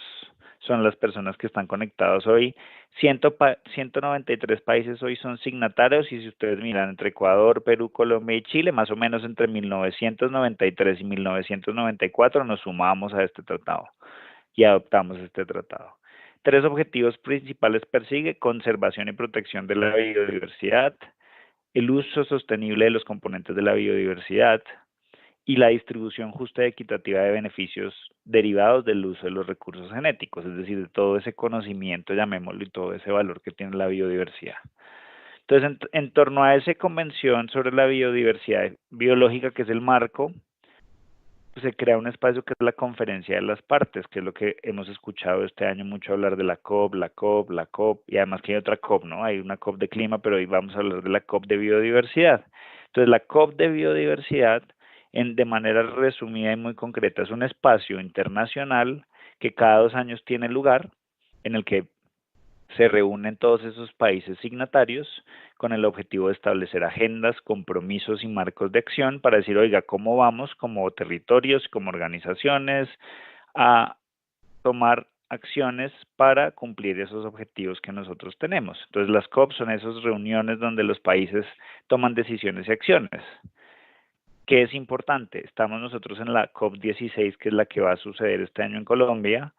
son las personas que están conectados hoy. 193 países hoy son signatarios y si ustedes miran entre Ecuador, Perú, Colombia y Chile, más o menos entre 1993 y 1994 nos sumamos a este tratado y adoptamos este tratado. 3 objetivos principales persigue: conservación y protección de la biodiversidad, el uso sostenible de los componentes de la biodiversidad y la distribución justa y equitativa de beneficios derivados del uso de los recursos genéticos, es decir, de todo ese conocimiento, llamémoslo, y todo ese valor que tiene la biodiversidad. Entonces, en torno a esa convención sobre la biodiversidad biológica, que es el marco, pues se crea un espacio que es la conferencia de las partes, que es lo que hemos escuchado este año mucho hablar de la COP, y además que hay otra COP, ¿no? Hay una COP de clima, pero hoy vamos a hablar de la COP de biodiversidad. Entonces, la COP de biodiversidad, de manera resumida y muy concreta, es un espacio internacional que cada 2 años tiene lugar, en el que se reúnen todos esos países signatarios con el objetivo de establecer agendas, compromisos y marcos de acción para decir, oiga, ¿cómo vamos como territorios, como organizaciones a tomar acciones para cumplir esos objetivos que nosotros tenemos? Entonces, las COP son esas reuniones donde los países toman decisiones y acciones. ¿Qué es importante? Estamos nosotros en la COP16, que es la que va a suceder este año en Colombia,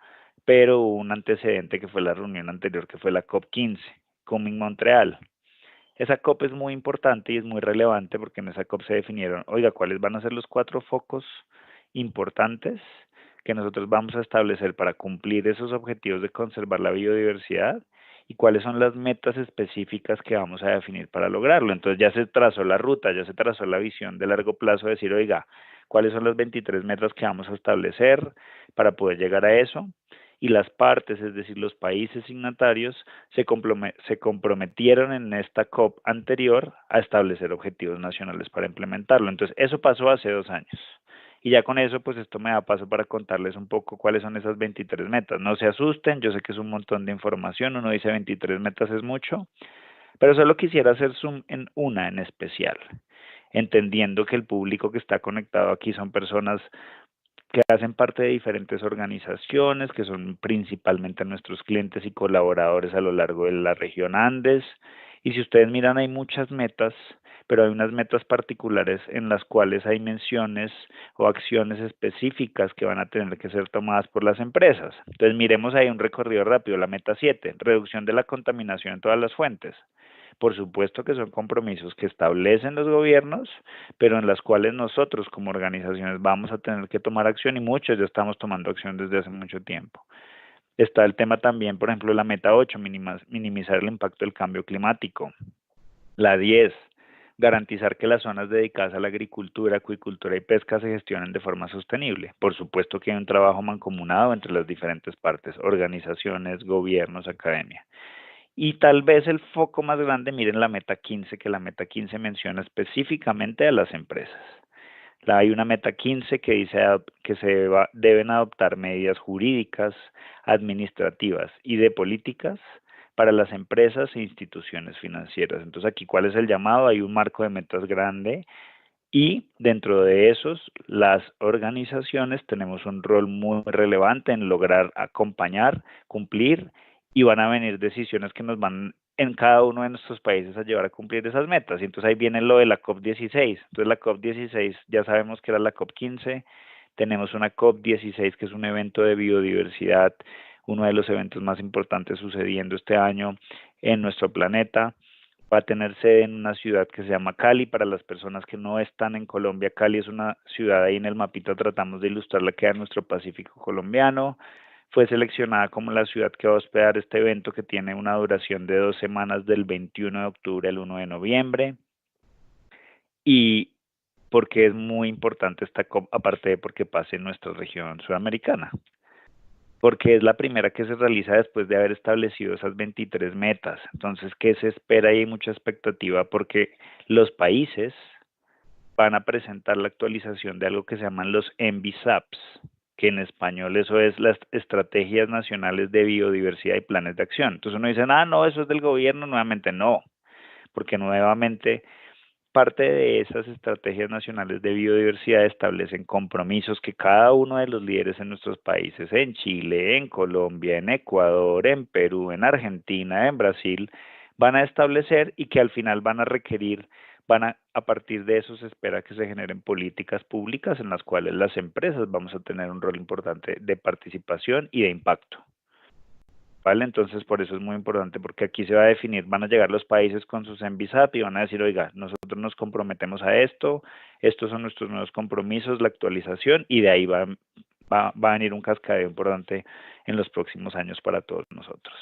pero hubo un antecedente que fue la reunión anterior, que fue la COP15, en Montreal. Esa COP es muy importante y es muy relevante porque en esa COP se definieron, oiga, ¿cuáles van a ser los 4 focos importantes que nosotros vamos a establecer para cumplir esos objetivos de conservar la biodiversidad? ¿Y cuáles son las metas específicas que vamos a definir para lograrlo? Entonces ya se trazó la ruta, ya se trazó la visión de largo plazo, de decir, oiga, ¿cuáles son las 23 metas que vamos a establecer para poder llegar a eso? Y las partes, es decir, los países signatarios, se comprometieron en esta COP anterior a establecer objetivos nacionales para implementarlo. Entonces, eso pasó hace 2 años. Y ya con eso, pues esto me da paso para contarles un poco cuáles son esas 23 metas. No se asusten, yo sé que es un montón de información, uno dice 23 metas es mucho, pero solo quisiera hacer zoom en una en especial, entendiendo que el público que está conectado aquí son personas que hacen parte de diferentes organizaciones, que son principalmente nuestros clientes y colaboradores a lo largo de la región Andes. Y si ustedes miran, hay muchas metas, pero hay unas metas particulares en las cuales hay menciones o acciones específicas que van a tener que ser tomadas por las empresas. Entonces, miremos ahí un recorrido rápido. La meta 7, reducción de la contaminación en todas las fuentes. Por supuesto que son compromisos que establecen los gobiernos, pero en las cuales nosotros como organizaciones vamos a tener que tomar acción y muchos ya estamos tomando acción desde hace mucho tiempo. Está el tema también, por ejemplo, la meta 8, minimizar el impacto del cambio climático. La 10, garantizar que las zonas dedicadas a la agricultura, acuicultura y pesca se gestionen de forma sostenible. Por supuesto que hay un trabajo mancomunado entre las diferentes partes, organizaciones, gobiernos, academia. Y tal vez el foco más grande, miren la meta 15, que la meta 15 menciona específicamente a las empresas. Hay una meta 15 que dice que deben adoptar medidas jurídicas, administrativas y de políticas para las empresas e instituciones financieras. Entonces aquí, ¿cuál es el llamado? Hay un marco de metas grande y dentro de esos, las organizaciones tenemos un rol muy relevante en lograr acompañar, cumplir, y van a venir decisiones que nos van en cada uno de nuestros países a llevar a cumplir esas metas. Y entonces ahí viene lo de la COP16. Entonces la COP16 ya sabemos que era la COP15, tenemos una COP16 que es un evento de biodiversidad, uno de los eventos más importantes sucediendo este año en nuestro planeta. Va a tener sede en una ciudad que se llama Cali. Para las personas que no están en Colombia, Cali es una ciudad, ahí en el mapita tratamos de ilustrarla, que en nuestro Pacífico colombiano. Fue seleccionada como la ciudad que va a hospedar este evento, que tiene una duración de 2 semanas, del 21 de octubre al 1 de noviembre. Y porque es muy importante esta COP, aparte de porque pase en nuestra región sudamericana, porque es la primera que se realiza después de haber establecido esas 23 metas. Entonces, ¿qué se espera? Y hay mucha expectativa porque los países van a presentar la actualización de algo que se llaman los ENVISAPs, que en español eso es las Estrategias Nacionales de Biodiversidad y Planes de Acción. Entonces uno dice, no, eso es del gobierno. Nuevamente no, porque nuevamente parte de esas estrategias nacionales de biodiversidad establecen compromisos que cada uno de los líderes en nuestros países, en Chile, en Colombia, en Ecuador, en Perú, en Argentina, en Brasil, van a establecer, y que al final van a requerir, a partir de eso se espera que se generen políticas públicas en las cuales las empresas vamos a tener un rol importante de participación y de impacto. ¿Vale? Entonces, por eso es muy importante, porque aquí se va a definir, van a llegar los países con sus ENVISAP y van a decir, oiga, nosotros nos comprometemos a esto, estos son nuestros nuevos compromisos, la actualización, y de ahí va a venir un cascadeo importante en los próximos años para todos nosotros.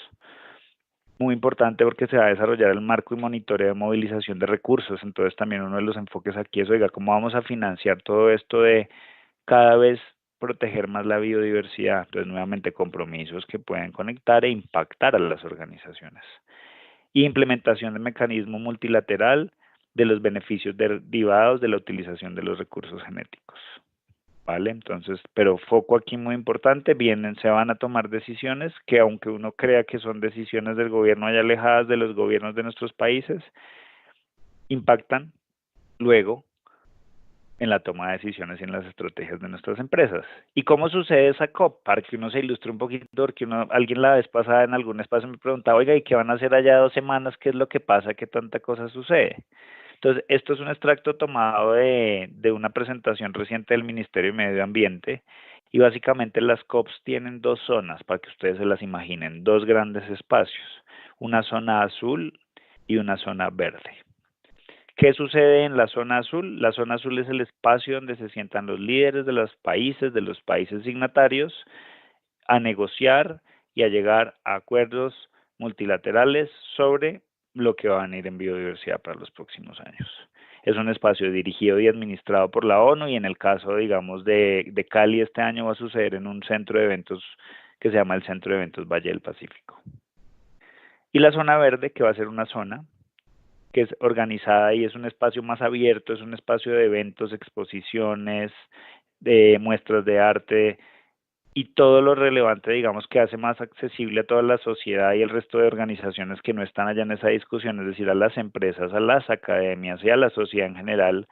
Muy importante porque se va a desarrollar el marco y monitoreo de movilización de recursos. Entonces también uno de los enfoques aquí es, oiga, ¿cómo vamos a financiar todo esto de cada vez proteger más la biodiversidad? Entonces, nuevamente, compromisos que pueden conectar e impactar a las organizaciones. Y implementación de mecanismo multilateral de los beneficios derivados de la utilización de los recursos genéticos. ¿Vale? Entonces, pero foco aquí muy importante, se van a tomar decisiones que aunque uno crea que son decisiones del gobierno allá alejadas de los gobiernos de nuestros países, impactan luego en la toma de decisiones y en las estrategias de nuestras empresas. ¿Y cómo sucede esa COP? Para que uno se ilustre un poquito, porque alguien la vez pasada en algún espacio me preguntaba, oiga, ¿y qué van a hacer allá 2 semanas? ¿Qué es lo que pasa? ¿Qué tanta cosa sucede? Entonces, esto es un extracto tomado de una presentación reciente del Ministerio de Medio Ambiente y básicamente las COPs tienen 2 zonas, para que ustedes se las imaginen, 2 grandes espacios, una zona azul y una zona verde. ¿Qué sucede en la zona azul? La zona azul es el espacio donde se sientan los líderes de los países signatarios, a negociar y a llegar a acuerdos multilaterales sobre lo que va a venir en biodiversidad para los próximos años. Es un espacio dirigido y administrado por la ONU y en el caso, digamos, de Cali este año va a suceder en un centro de eventos que se llama el Centro de Eventos Valle del Pacífico. Y la zona verde, que va a ser una zona que es organizada y es un espacio más abierto, es un espacio de eventos, exposiciones, de muestras de arte y todo lo relevante, digamos, que hace más accesible a toda la sociedad y el resto de organizaciones que no están allá en esa discusión, es decir, a las empresas, a las academias y a la sociedad en general,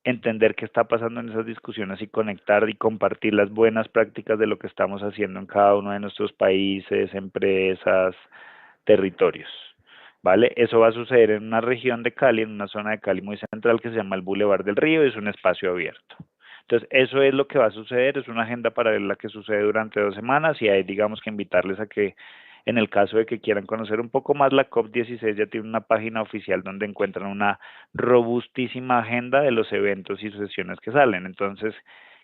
entender qué está pasando en esas discusiones y conectar y compartir las buenas prácticas de lo que estamos haciendo en cada uno de nuestros países, empresas, territorios. ¿Vale? Eso va a suceder en una región de Cali, en una zona de Cali muy central que se llama el Boulevard del Río y es un espacio abierto. Entonces, eso es lo que va a suceder, es una agenda paralela que sucede durante 2 semanas y hay, digamos, que invitarles a que, en el caso de que quieran conocer un poco más, la COP16 ya tiene una página oficial donde encuentran una robustísima agenda de los eventos y sesiones que salen. Entonces,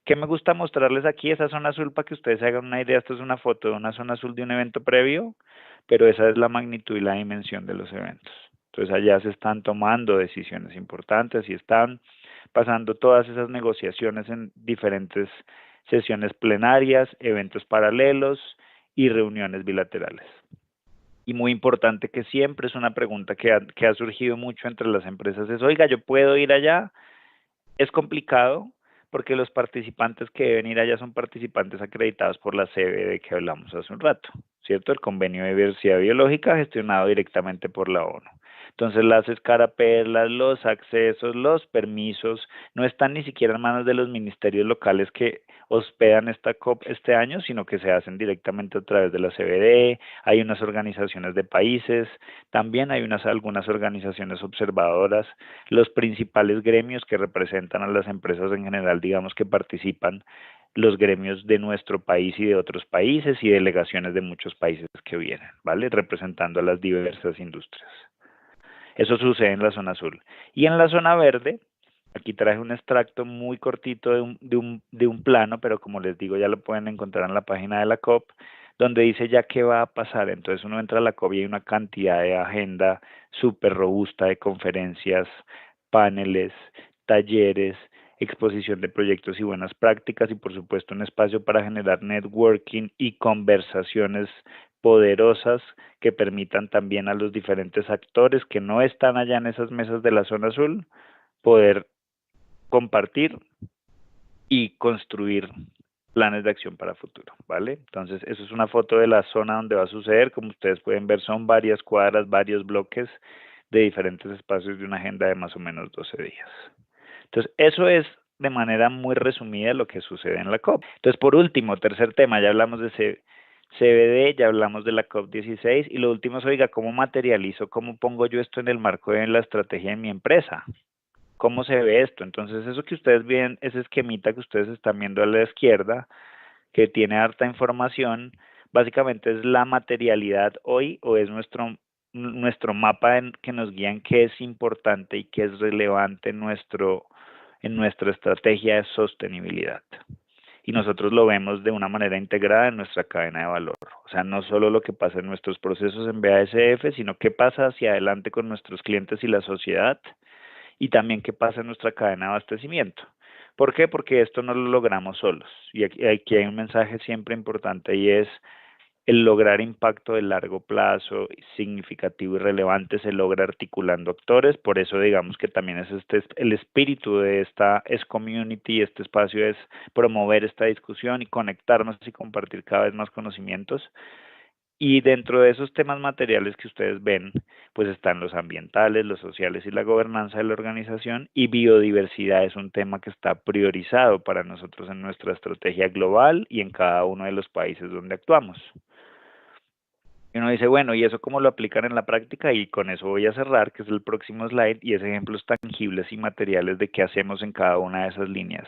¿qué me gusta mostrarles aquí? Esa zona azul para que ustedes se hagan una idea. Esto es una foto de una zona azul de un evento previo, pero esa es la magnitud y la dimensión de los eventos. Entonces allá se están tomando decisiones importantes y están pasando todas esas negociaciones en diferentes sesiones plenarias, eventos paralelos y reuniones bilaterales. Y muy importante que siempre es una pregunta que ha surgido mucho entre las empresas es, oiga, ¿yo puedo ir allá? Es complicado porque los participantes que deben ir allá son participantes acreditados por la CBD que hablamos hace un rato, ¿cierto? El Convenio de Diversidad Biológica gestionado directamente por la ONU. Entonces las escarapelas, los accesos, los permisos no están ni siquiera en manos de los ministerios locales que hospedan esta COP este año, sino que se hacen directamente a través de la CBD, hay unas organizaciones de países, también hay algunas organizaciones observadoras, los principales gremios que representan a las empresas en general, digamos que participan, los gremios de nuestro país y de otros países y delegaciones de muchos países que vienen, ¿vale? Representando a las diversas industrias. Eso sucede en la zona azul. Y en la zona verde, aquí traje un extracto muy cortito de un plano, pero como les digo, ya lo pueden encontrar en la página de la COP, donde dice ya qué va a pasar. Entonces uno entra a la COP y hay una cantidad de agenda súper robusta de conferencias, paneles, talleres, exposición de proyectos y buenas prácticas y por supuesto un espacio para generar networking y conversaciones poderosas que permitan también a los diferentes actores que no están allá en esas mesas de la zona azul poder compartir y construir planes de acción para futuro, ¿vale? Entonces, eso es una foto de la zona donde va a suceder. Como ustedes pueden ver, son varias cuadras, varios bloques de diferentes espacios de una agenda de más o menos 12 días. Entonces, eso es de manera muy resumida lo que sucede en la COP. Entonces, por último, tercer tema, ya hablamos de CBD, ya hablamos de la COP16 y lo último es, oiga, ¿cómo materializo, cómo pongo yo esto en el marco de la estrategia de mi empresa? ¿Cómo se ve esto? Entonces, eso que ustedes ven, ese esquemita que ustedes están viendo a la izquierda, que tiene harta información, básicamente es la materialidad hoy o es nuestro mapa que nos guía en qué es importante y qué es relevante en nuestra estrategia de sostenibilidad. y nosotros lo vemos de una manera integrada en nuestra cadena de valor. O sea, no solo lo que pasa en nuestros procesos en BASF, sino qué pasa hacia adelante con nuestros clientes y la sociedad, y también qué pasa en nuestra cadena de abastecimiento. ¿Por qué? Porque esto no lo logramos solos. Y aquí hay un mensaje siempre importante, y es el lograr impacto de largo plazo, significativo y relevante, se logra articulando actores. Por eso digamos que también es el espíritu de esta S-Community, este espacio es promover esta discusión y conectarnos y compartir cada vez más conocimientos. Y dentro de esos temas materiales que ustedes ven, pues están los ambientales, los sociales y la gobernanza de la organización, y biodiversidad es un tema que está priorizado para nosotros en nuestra estrategia global y en cada uno de los países donde actuamos. Y uno dice, bueno, ¿y eso cómo lo aplican en la práctica? Y con eso voy a cerrar, que es el próximo slide, y es ejemplos tangibles y materiales de qué hacemos en cada una de esas líneas,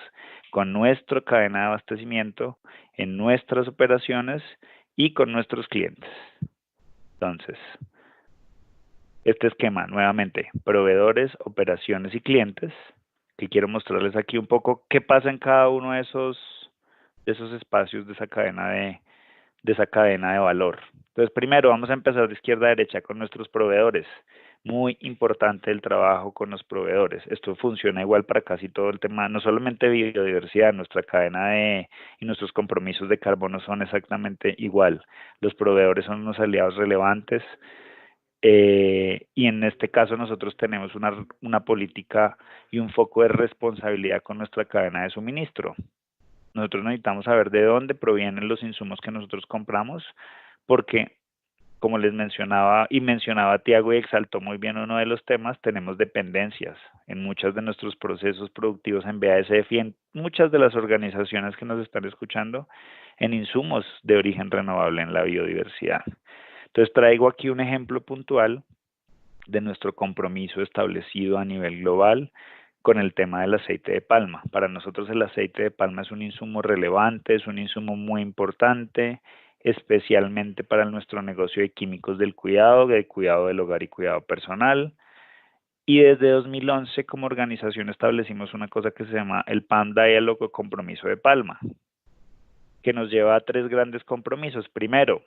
con nuestra cadena de abastecimiento, en nuestras operaciones y con nuestros clientes. Entonces, este esquema, nuevamente, proveedores, operaciones y clientes, que quiero mostrarles aquí un poco qué pasa en cada uno de esos espacios de esa cadena de valor. Entonces, primero vamos a empezar de izquierda a derecha con nuestros proveedores. Muy importante el trabajo con los proveedores. Esto funciona igual para casi todo el tema, no solamente biodiversidad, nuestra cadena y nuestros compromisos de carbono son exactamente igual. Los proveedores son unos aliados relevantes, y en este caso nosotros tenemos una política y un foco de responsabilidad con nuestra cadena de suministro. Nosotros necesitamos saber de dónde provienen los insumos que nosotros compramos, porque, como les mencionaba Tiago y exaltó muy bien uno de los temas, tenemos dependencias en muchos de nuestros procesos productivos en BASF y en muchas de las organizaciones que nos están escuchando en insumos de origen renovable en la biodiversidad. Entonces traigo aquí un ejemplo puntual de nuestro compromiso establecido a nivel global con el tema del aceite de palma. Para nosotros el aceite de palma es un insumo relevante, es un insumo muy importante, especialmente para nuestro negocio de químicos del cuidado del hogar y cuidado personal. Y desde 2011 como organización establecimos una cosa que se llama el Palm Dialogue o Compromiso de Palma, que nos lleva a 3 grandes compromisos. Primero,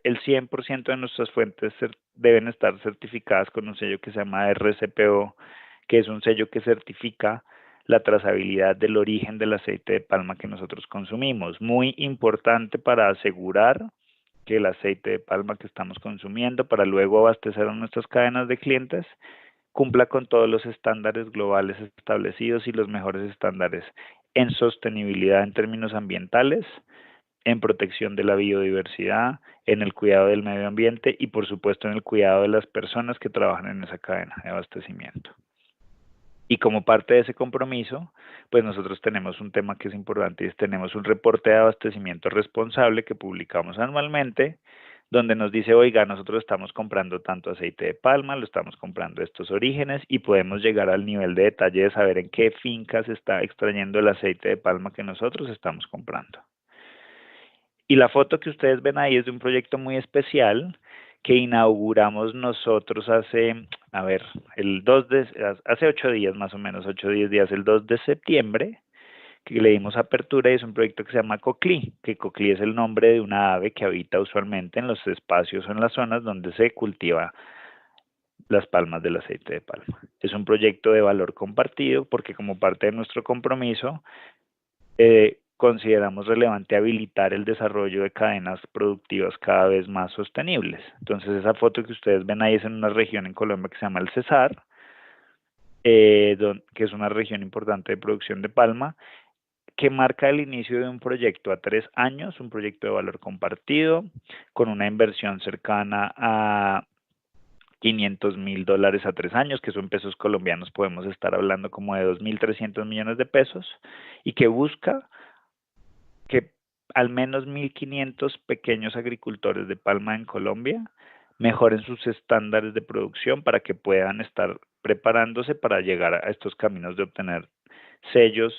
el 100% de nuestras fuentes deben estar certificadas con un sello que se llama RCPO, que es un sello que certifica la trazabilidad del origen del aceite de palma que nosotros consumimos. Muy importante para asegurar que el aceite de palma que estamos consumiendo para luego abastecer a nuestras cadenas de clientes cumpla con todos los estándares globales establecidos y los mejores estándares en sostenibilidad en términos ambientales, en protección de la biodiversidad, en el cuidado del medio ambiente y por supuesto en el cuidado de las personas que trabajan en esa cadena de abastecimiento. Y como parte de ese compromiso, pues nosotros tenemos un tema que es importante y es tenemos un reporte de abastecimiento responsable que publicamos anualmente, donde nos dice, oiga, nosotros estamos comprando tanto aceite de palma, lo estamos comprando de estos orígenes y podemos llegar al nivel de detalle de saber en qué fincas se está extrayendo el aceite de palma que nosotros estamos comprando. Y la foto que ustedes ven ahí es de un proyecto muy especial que inauguramos nosotros hace 8 días más o menos, 8 o 10 días, el 2 de septiembre, que le dimos apertura y es un proyecto que se llama Coclí, que Coclí es el nombre de una ave que habita usualmente en los espacios o en las zonas donde se cultiva las palmas del aceite de palma. Es un proyecto de valor compartido porque como parte de nuestro compromiso, consideramos relevante habilitar el desarrollo de cadenas productivas cada vez más sostenibles. Entonces esa foto que ustedes ven ahí es en una región en Colombia que se llama el Cesar, que es una región importante de producción de palma, que marca el inicio de un proyecto a 3 años, un proyecto de valor compartido, con una inversión cercana a $500,000 a 3 años, que son pesos colombianos, podemos estar hablando como de 2.300 millones de pesos, y que busca que al menos 1.500 pequeños agricultores de palma en Colombia mejoren sus estándares de producción para que puedan estar preparándose para llegar a estos caminos de obtener sellos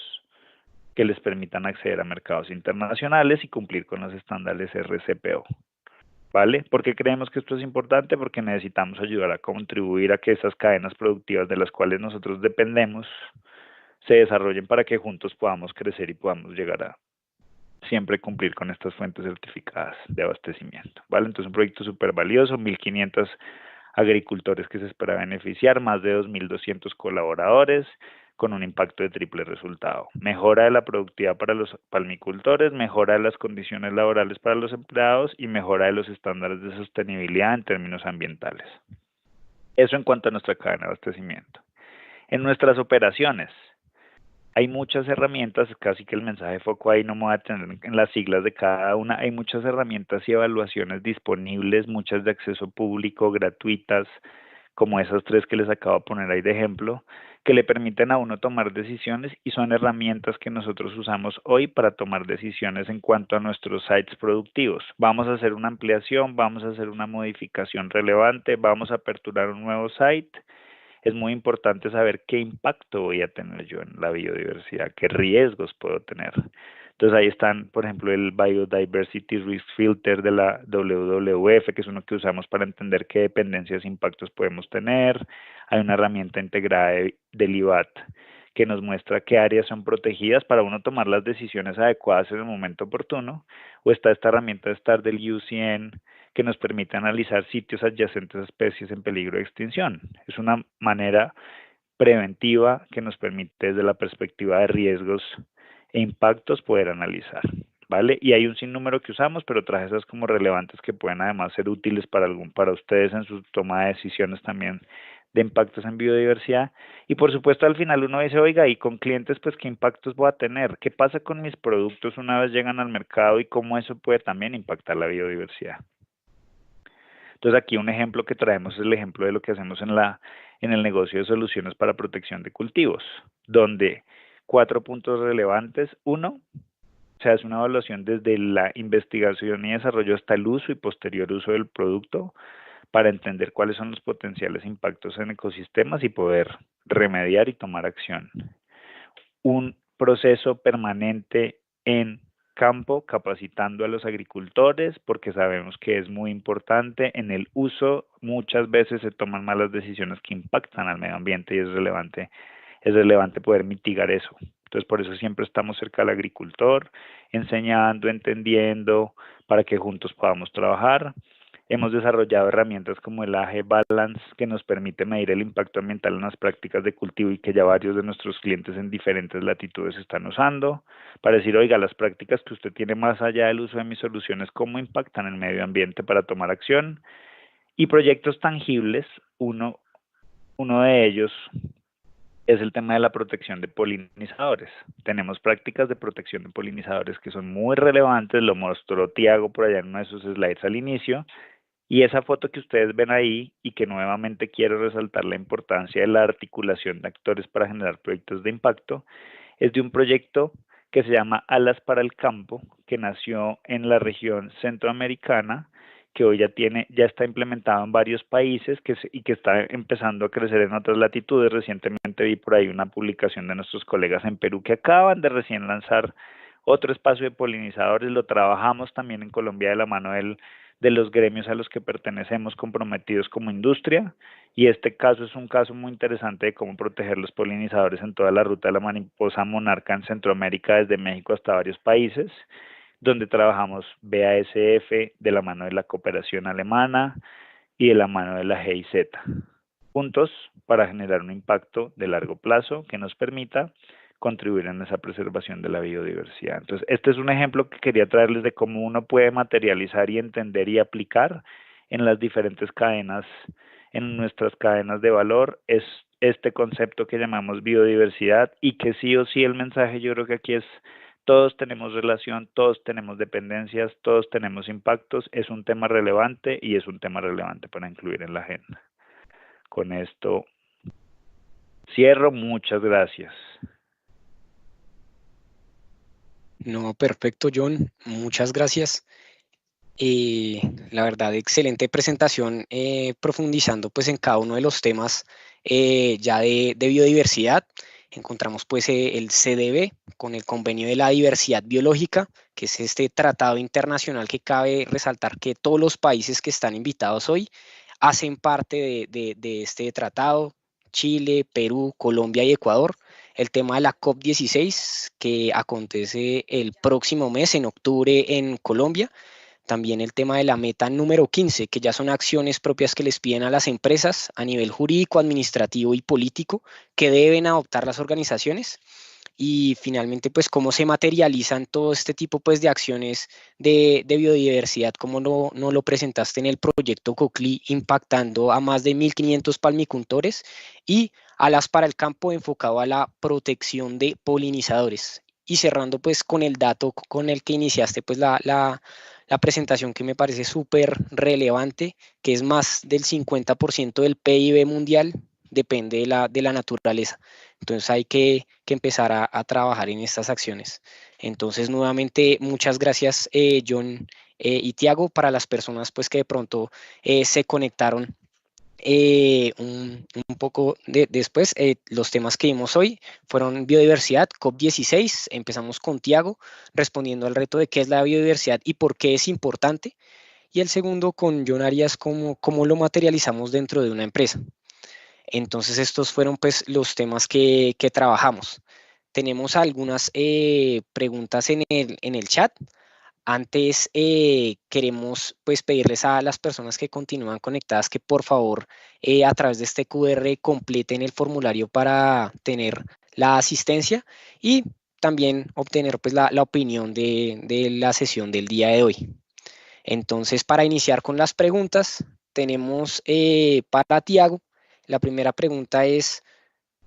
que les permitan acceder a mercados internacionales y cumplir con los estándares RCPO. ¿Vale? ¿Por qué creemos que esto es importante? Porque necesitamos ayudar a contribuir a que esas cadenas productivas de las cuales nosotros dependemos se desarrollen para que juntos podamos crecer y podamos llegar siempre cumplir con estas fuentes certificadas de abastecimiento, ¿vale? Entonces, un proyecto súper valioso, 1.500 agricultores que se espera beneficiar, más de 2.200 colaboradores, con un impacto de triple resultado. Mejora de la productividad para los palmicultores, mejora de las condiciones laborales para los empleados y mejora de los estándares de sostenibilidad en términos ambientales. Eso en cuanto a nuestra cadena de abastecimiento. En nuestras operaciones, hay muchas herramientas, casi que el mensaje de foco ahí no me voy a tener en las siglas de cada una, hay muchas herramientas y evaluaciones disponibles, muchas de acceso público, gratuitas, como esas 3 que les acabo de poner ahí de ejemplo, que le permiten a uno tomar decisiones y son herramientas que nosotros usamos hoy para tomar decisiones en cuanto a nuestros sites productivos. Vamos a hacer una ampliación, vamos a hacer una modificación relevante, vamos a aperturar un nuevo site. Es muy importante saber qué impacto voy a tener yo en la biodiversidad, qué riesgos puedo tener. Entonces ahí están, por ejemplo, el Biodiversity Risk Filter de la WWF, que es uno que usamos para entender qué dependencias e impactos podemos tener. Hay una herramienta integrada del IBAT que nos muestra qué áreas son protegidas para uno tomar las decisiones adecuadas en el momento oportuno. O está esta herramienta STAR del UCN, que nos permite analizar sitios adyacentes a especies en peligro de extinción. Es una manera preventiva que nos permite desde la perspectiva de riesgos e impactos poder analizar, ¿vale? Y hay un sinnúmero que usamos, pero traje esas como relevantes que pueden además ser útiles para ustedes en su toma de decisiones también de impactos en biodiversidad. Y por supuesto al final uno dice, oiga, y con clientes pues qué impactos voy a tener, qué pasa con mis productos una vez llegan al mercado y cómo eso puede también impactar la biodiversidad. Entonces aquí un ejemplo que traemos es el ejemplo de lo que hacemos en el negocio de soluciones para protección de cultivos, donde 4 puntos relevantes. 1, se hace una evaluación desde la investigación y desarrollo hasta el uso y posterior uso del producto para entender cuáles son los potenciales impactos en ecosistemas y poder remediar y tomar acción. Un proceso permanente en campo, capacitando a los agricultores, porque sabemos que es muy importante. En el uso muchas veces se toman malas decisiones que impactan al medio ambiente y es relevante poder mitigar eso. Entonces, por eso siempre estamos cerca del agricultor, enseñando, entendiendo, para que juntos podamos trabajar. Hemos desarrollado herramientas como el AG Balance, que nos permite medir el impacto ambiental en las prácticas de cultivo y que ya varios de nuestros clientes en diferentes latitudes están usando, para decir, oiga, las prácticas que usted tiene más allá del uso de mis soluciones, ¿cómo impactan el medio ambiente para tomar acción? Y proyectos tangibles, uno de ellos es el tema de la protección de polinizadores. Tenemos prácticas de protección de polinizadores que son muy relevantes, lo mostró Tiago por allá en uno de sus slides al inicio, y esa foto que ustedes ven ahí, y que nuevamente quiero resaltar la importancia de la articulación de actores para generar proyectos de impacto, es de un proyecto que se llama Alas para el Campo, que nació en la región centroamericana, que hoy ya está implementado en varios países y que está empezando a crecer en otras latitudes. Recientemente vi por ahí una publicación de nuestros colegas en Perú que acaban de recién lanzar otro espacio de polinizadores. Lo trabajamos también en Colombia de la mano de los gremios a los que pertenecemos comprometidos como industria, y este caso es un caso muy interesante de cómo proteger los polinizadores en toda la ruta de la mariposa monarca en Centroamérica, desde México hasta varios países, donde trabajamos BASF de la mano de la cooperación alemana y de la mano de la GIZ, juntos para generar un impacto de largo plazo que nos permita contribuir en esa preservación de la biodiversidad. Entonces, este es un ejemplo que quería traerles de cómo uno puede materializar y entender y aplicar en las diferentes cadenas, en nuestras cadenas de valor, es este concepto que llamamos biodiversidad, y que sí o sí el mensaje yo creo que aquí es: todos tenemos relación, todos tenemos dependencias, todos tenemos impactos, es un tema relevante y es un tema relevante para incluir en la agenda. Con esto cierro, muchas gracias. No, perfecto, John. Muchas gracias. La verdad, excelente presentación, profundizando pues en cada uno de los temas ya de biodiversidad. Encontramos pues el CDB con el Convenio de la Diversidad Biológica, que es este tratado internacional que cabe resaltar que todos los países que están invitados hoy hacen parte de este tratado: Chile, Perú, Colombia y Ecuador. el tema de la COP16 que acontece el próximo mes, en octubre, en Colombia. También el tema de la meta número 15, que ya son acciones propias que les piden a las empresas a nivel jurídico, administrativo y político que deben adoptar las organizaciones. Y finalmente, pues, cómo se materializan todo este tipo, pues, de acciones de biodiversidad, como no lo presentaste en el proyecto COCLI, impactando a más de 1.500 palmicultores y alas para el campo enfocado a la protección de polinizadores. Y cerrando, pues, con el dato con el que iniciaste, pues, la presentación, que me parece súper relevante, que es más del 50% del PIB mundial depende de la naturaleza. Entonces hay que empezar a trabajar en estas acciones. Entonces, nuevamente, muchas gracias, John y Tiago, para las personas, pues, que de pronto se conectaron un poco después. Los temas que vimos hoy fueron biodiversidad, COP16. Empezamos con Tiago respondiendo al reto de qué es la biodiversidad y por qué es importante. Y el segundo con John Arias, cómo lo materializamos dentro de una empresa. Entonces, estos fueron, pues, los temas que trabajamos. Tenemos algunas preguntas en el chat. Antes, queremos, pues, pedirles a las personas que continúan conectadas que por favor, a través de este QR, completen el formulario para tener la asistencia y también obtener, pues, la opinión de la sesión del día de hoy. Entonces, para iniciar con las preguntas, tenemos para Tiago. La primera pregunta es: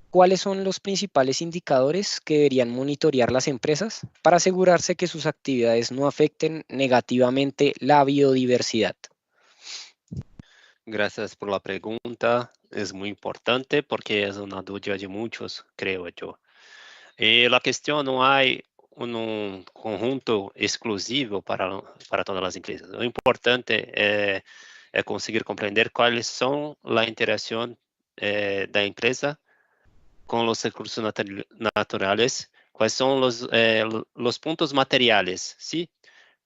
¿cuáles son los principales indicadores que deberían monitorear las empresas para asegurarse que sus actividades no afecten negativamente la biodiversidad? Gracias por la pregunta. Es muy importante porque es una duda de muchos, creo yo. La cuestión, no hay un conjunto exclusivo para todas las empresas. Lo importante es conseguir comprender cuáles son la interacción de la empresa con los recursos naturales, cuáles son los puntos materiales, ¿sí?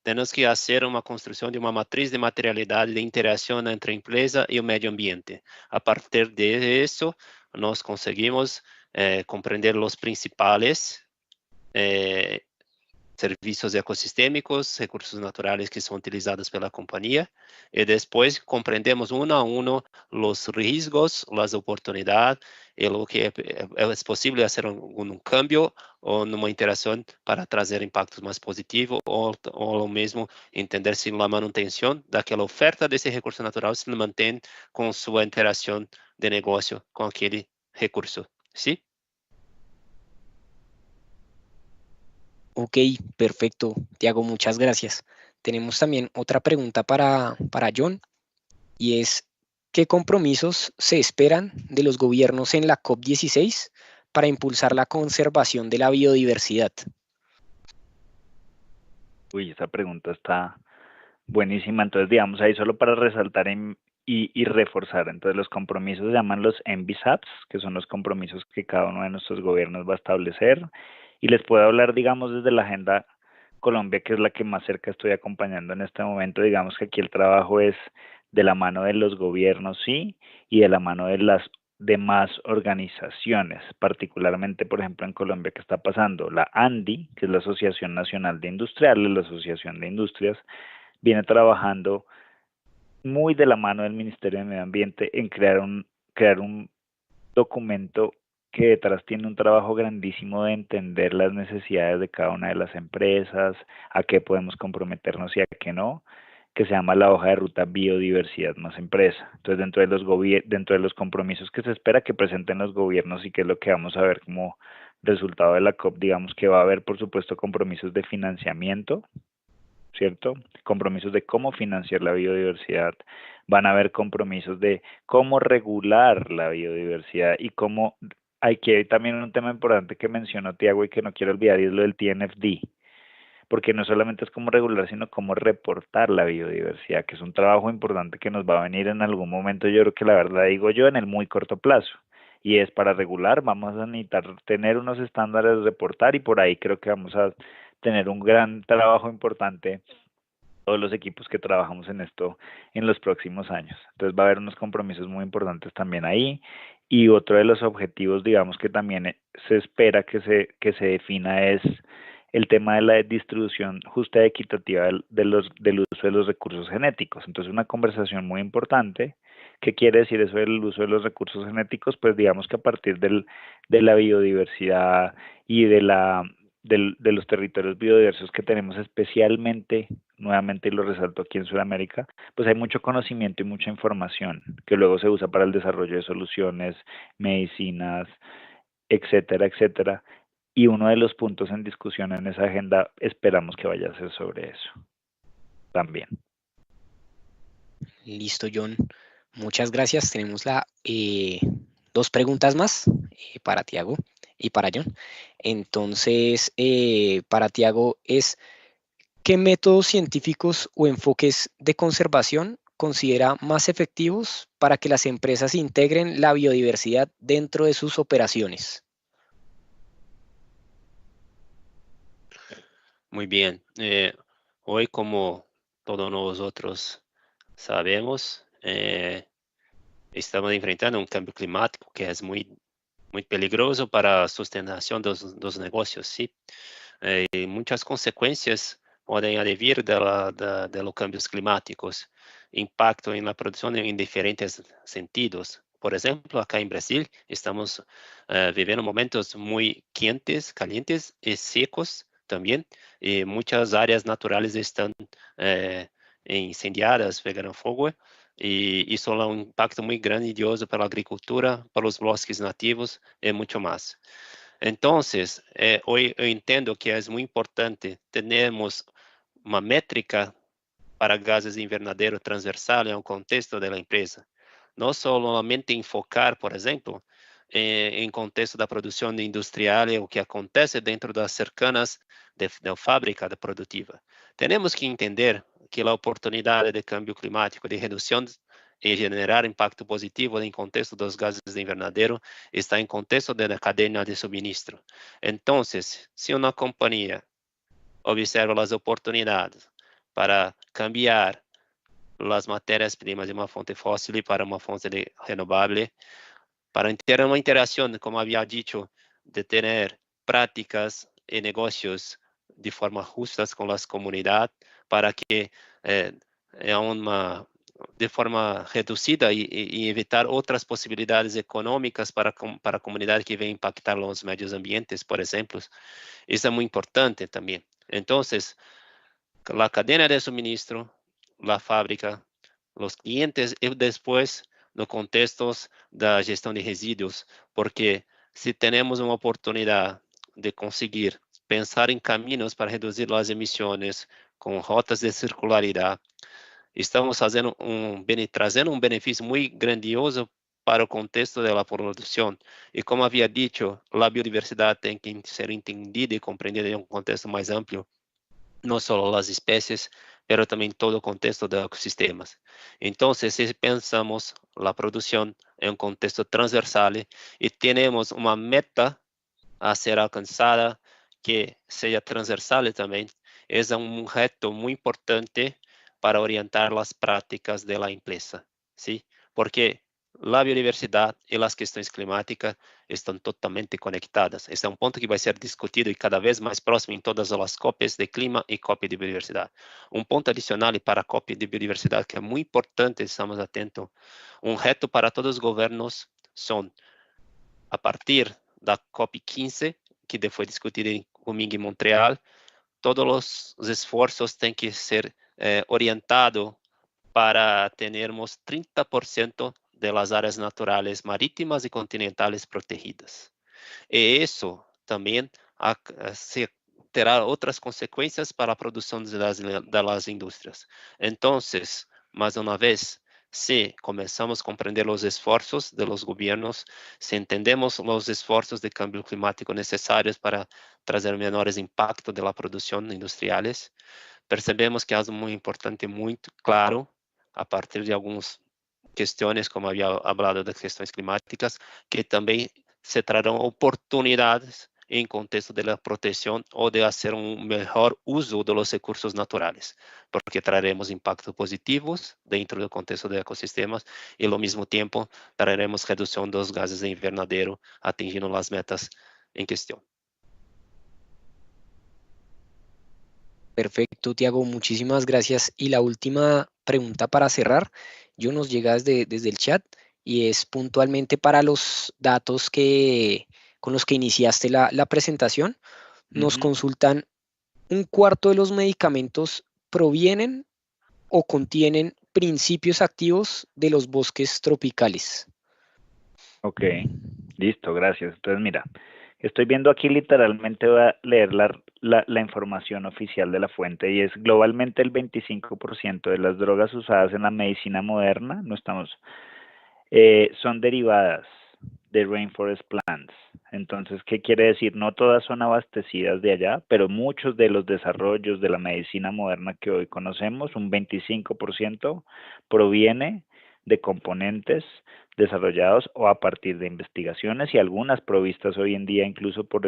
Tenemos que hacer una construcción de una matriz de materialidad de interacción entre empresa y el medio ambiente. A partir de eso, nos conseguimos comprender los principales servicios ecosistémicos, recursos naturales que son utilizados pela compañía, y después comprendemos uno a uno los riesgos, las oportunidades, y lo que es posible hacer un cambio o una interacción para trazer impactos más positivos, o lo mismo entender si la manutención de aquella oferta de ese recurso natural se mantém con su interacción de negocio con aquel recurso, ¿sí? Ok, perfecto, Tiago, muchas gracias. Tenemos también otra pregunta para John, y es: ¿qué compromisos se esperan de los gobiernos en la COP16 para impulsar la conservación de la biodiversidad? Uy, esa pregunta está buenísima. Entonces, digamos, ahí solo para resaltar y reforzar. Entonces, los compromisos se llaman los NBSAPs, que son los compromisos que cada uno de nuestros gobiernos va a establecer. Y les puedo hablar, digamos, desde la Agenda Colombia, que es la que más cerca estoy acompañando en este momento. Digamos que aquí el trabajo es de la mano de los gobiernos, sí, y de la mano de las demás organizaciones, particularmente, por ejemplo, en Colombia, ¿qué está pasando? La ANDI, que es la Asociación Nacional de Industriales, la Asociación de Industrias, viene trabajando muy de la mano del Ministerio de Medio Ambiente en crear un documento que detrás tiene un trabajo grandísimo de entender las necesidades de cada una de las empresas, a qué podemos comprometernos y a qué no, que se llama la hoja de ruta Biodiversidad más Empresa. Entonces, dentro de los compromisos que se espera que presenten los gobiernos, y que es lo que vamos a ver como resultado de la COP, digamos que va a haber, por supuesto, compromisos de financiamiento, ¿cierto? Compromisos de cómo financiar la biodiversidad. Van a haber compromisos de cómo regular la biodiversidad y cómo... Hay también un tema importante que mencionó Tiago y que no quiero olvidar, y es lo del TNFD, porque no solamente es cómo regular, sino cómo reportar la biodiversidad, que es un trabajo importante que nos va a venir en algún momento. Yo creo que, la verdad, digo yo, en el muy corto plazo. Y es para regular, vamos a necesitar tener unos estándares de reportar, y por ahí creo que vamos a tener un gran trabajo importante todos los equipos que trabajamos en esto en los próximos años. Entonces va a haber unos compromisos muy importantes también ahí. Y otro de los objetivos, digamos, que también se espera que se defina es el tema de la distribución justa y equitativa del uso de los recursos genéticos. Entonces, una conversación muy importante. ¿Qué quiere decir eso del uso de los recursos genéticos? Pues digamos que a partir de la biodiversidad y de los territorios biodiversos que tenemos, especialmente, nuevamente, y lo resalto aquí en Sudamérica, pues hay mucho conocimiento y mucha información que luego se usa para el desarrollo de soluciones, medicinas, etcétera, etcétera. Y uno de los puntos en discusión en esa agenda esperamos que vaya a ser sobre eso también. Listo, John. Muchas gracias. Tenemos dos preguntas más para Tiago y para John. Entonces, para Tiago es, ¿qué métodos científicos o enfoques de conservación considera más efectivos para que las empresas integren la biodiversidad dentro de sus operaciones? Muy bien. Hoy, como todos nosotros sabemos, estamos enfrentando un cambio climático que es muy peligroso para a sustentação dos negócios, ¿sí? Muitas consequências podem advir de los cambios climáticos, impacto na produção em diferentes sentidos. Por exemplo, acá em Brasil, estamos vivendo momentos muito calientes e secos também, e muitas áreas naturais estão incendiadas, pegando fogo, e isso é um impacto muito grandioso para a agricultura, para os bosques nativos e muito mais. Então, hoje eu entendo que é muito importante termos uma métrica para gases de invernadero transversal em um contexto da empresa. Não somente enfocar, por exemplo, em contexto da produção industrial e o que acontece dentro das cercanas da fábrica produtiva. Temos que entender que a oportunidade de câmbio climático, de redução e generar impacto positivo em contexto dos gases de invernadero está em contexto da cadeia de suministro. Então, se uma companhia observa as oportunidades para cambiar as matérias-primas de uma fonte fóssil para uma fonte renovável, para ter uma interação, como havia dito, de ter práticas e negócios de forma justas com as comunidades, para que de forma reduzida e evitar outras possibilidades econômicas para a comunidade que vem impactar os meios ambientes, por exemplo. Isso é muito importante também. Então, a cadeia de suministro, a fábrica, os clientes e depois no contexto da gestão de resíduos, porque se temos uma oportunidade de conseguir pensar em caminhos para reduzir as emissões com rotas de circularidade, estamos trazendo um benefício muito grandioso para o contexto da produção. E como havia dito, a biodiversidade tem que ser entendida e compreendida em um contexto mais amplo, não só as espécies, mas também todo o contexto dos ecossistemas. Então, se pensamos a produção em um contexto transversal e temos uma meta a ser alcançada que seja transversal também, é um reto muito importante para orientar as práticas da empresa, ¿sí? Porque a biodiversidade e as questões climáticas estão totalmente conectadas. Este é um ponto que vai ser discutido e cada vez mais próximo em todas as COPs de clima e COP de biodiversidade. Um ponto adicional para a COP de biodiversidade que é muito importante, estamos atentos, um reto para todos os governos são, a partir da COP 15, que foi discutida comigo em Montreal, todos os esforços têm que ser orientados para termos 30% das áreas naturais marítimas e continentais protegidas. E isso também terá outras consequências para a produção das indústrias. Então, mais uma vez, se começamos a compreender os esforços dos governos, se entendemos os esforços de câmbio climático necessários para trazer menores impactos da produção industriais, percebemos que é algo muito importante, muito claro, a partir de algumas questões, como havia falado das questões climáticas, que também se trarão oportunidades en contexto de la protección o de hacer un mejor uso de los recursos naturales, porque traeremos impactos positivos dentro del contexto de ecosistemas y al mismo tiempo traeremos reducción de los gases de invernadero, atingiendo las metas en cuestión. Perfecto, Tiago, muchísimas gracias. Y la última pregunta para cerrar, yo nos llega desde el chat y es puntualmente para los datos con los que iniciaste la presentación. Nos consultan, ¿un cuarto de los medicamentos provienen o contienen principios activos de los bosques tropicales? Ok, listo, gracias. Entonces, mira, estoy viendo aquí literalmente, voy a leer la información oficial de la fuente y es globalmente el 25% de las drogas usadas en la medicina moderna, son derivadas de rainforest plants. Entonces, ¿qué quiere decir? No todas son abastecidas de allá, pero muchos de los desarrollos de la medicina moderna que hoy conocemos, un 25% proviene de componentes desarrollados o a partir de investigaciones y algunas provistas hoy en día incluso por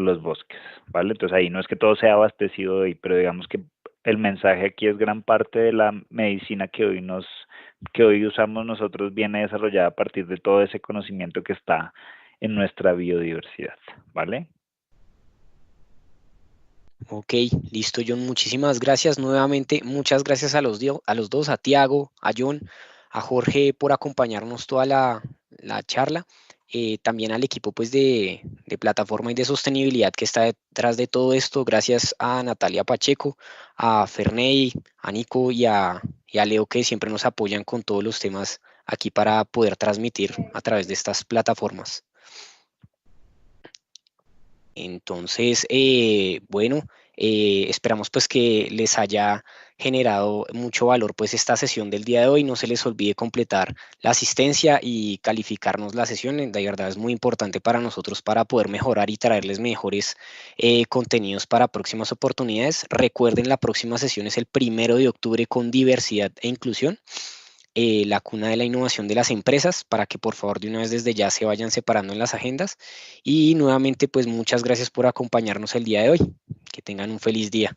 los bosques, ¿vale? Entonces ahí no es que todo sea abastecido de ahí, pero digamos que el mensaje aquí es gran parte de la medicina que hoy usamos nosotros viene desarrollada a partir de todo ese conocimiento que está en nuestra biodiversidad, ¿vale? Ok, listo, John. Muchísimas gracias nuevamente. Muchas gracias a los dos, a Tiago, a John, a Jorge por acompañarnos toda la charla. También al equipo pues, de plataforma y de sostenibilidad que está detrás de todo esto. Gracias a Natalia Pacheco, a Ferney, a Nico y a Leo que siempre nos apoyan con todos los temas aquí para poder transmitir a través de estas plataformas. Entonces, bueno, esperamos pues que les haya generado mucho valor pues esta sesión del día de hoy. No se les olvide completar la asistencia y calificarnos la sesión. De verdad es muy importante para nosotros para poder mejorar y traerles mejores contenidos para próximas oportunidades. Recuerden, la próxima sesión es el 1 de octubre con diversidad e inclusión. La cuna de la innovación de las empresas, para que por favor de una vez desde ya se vayan separando en las agendas. Y nuevamente, pues muchas gracias por acompañarnos el día de hoy. Que tengan un feliz día.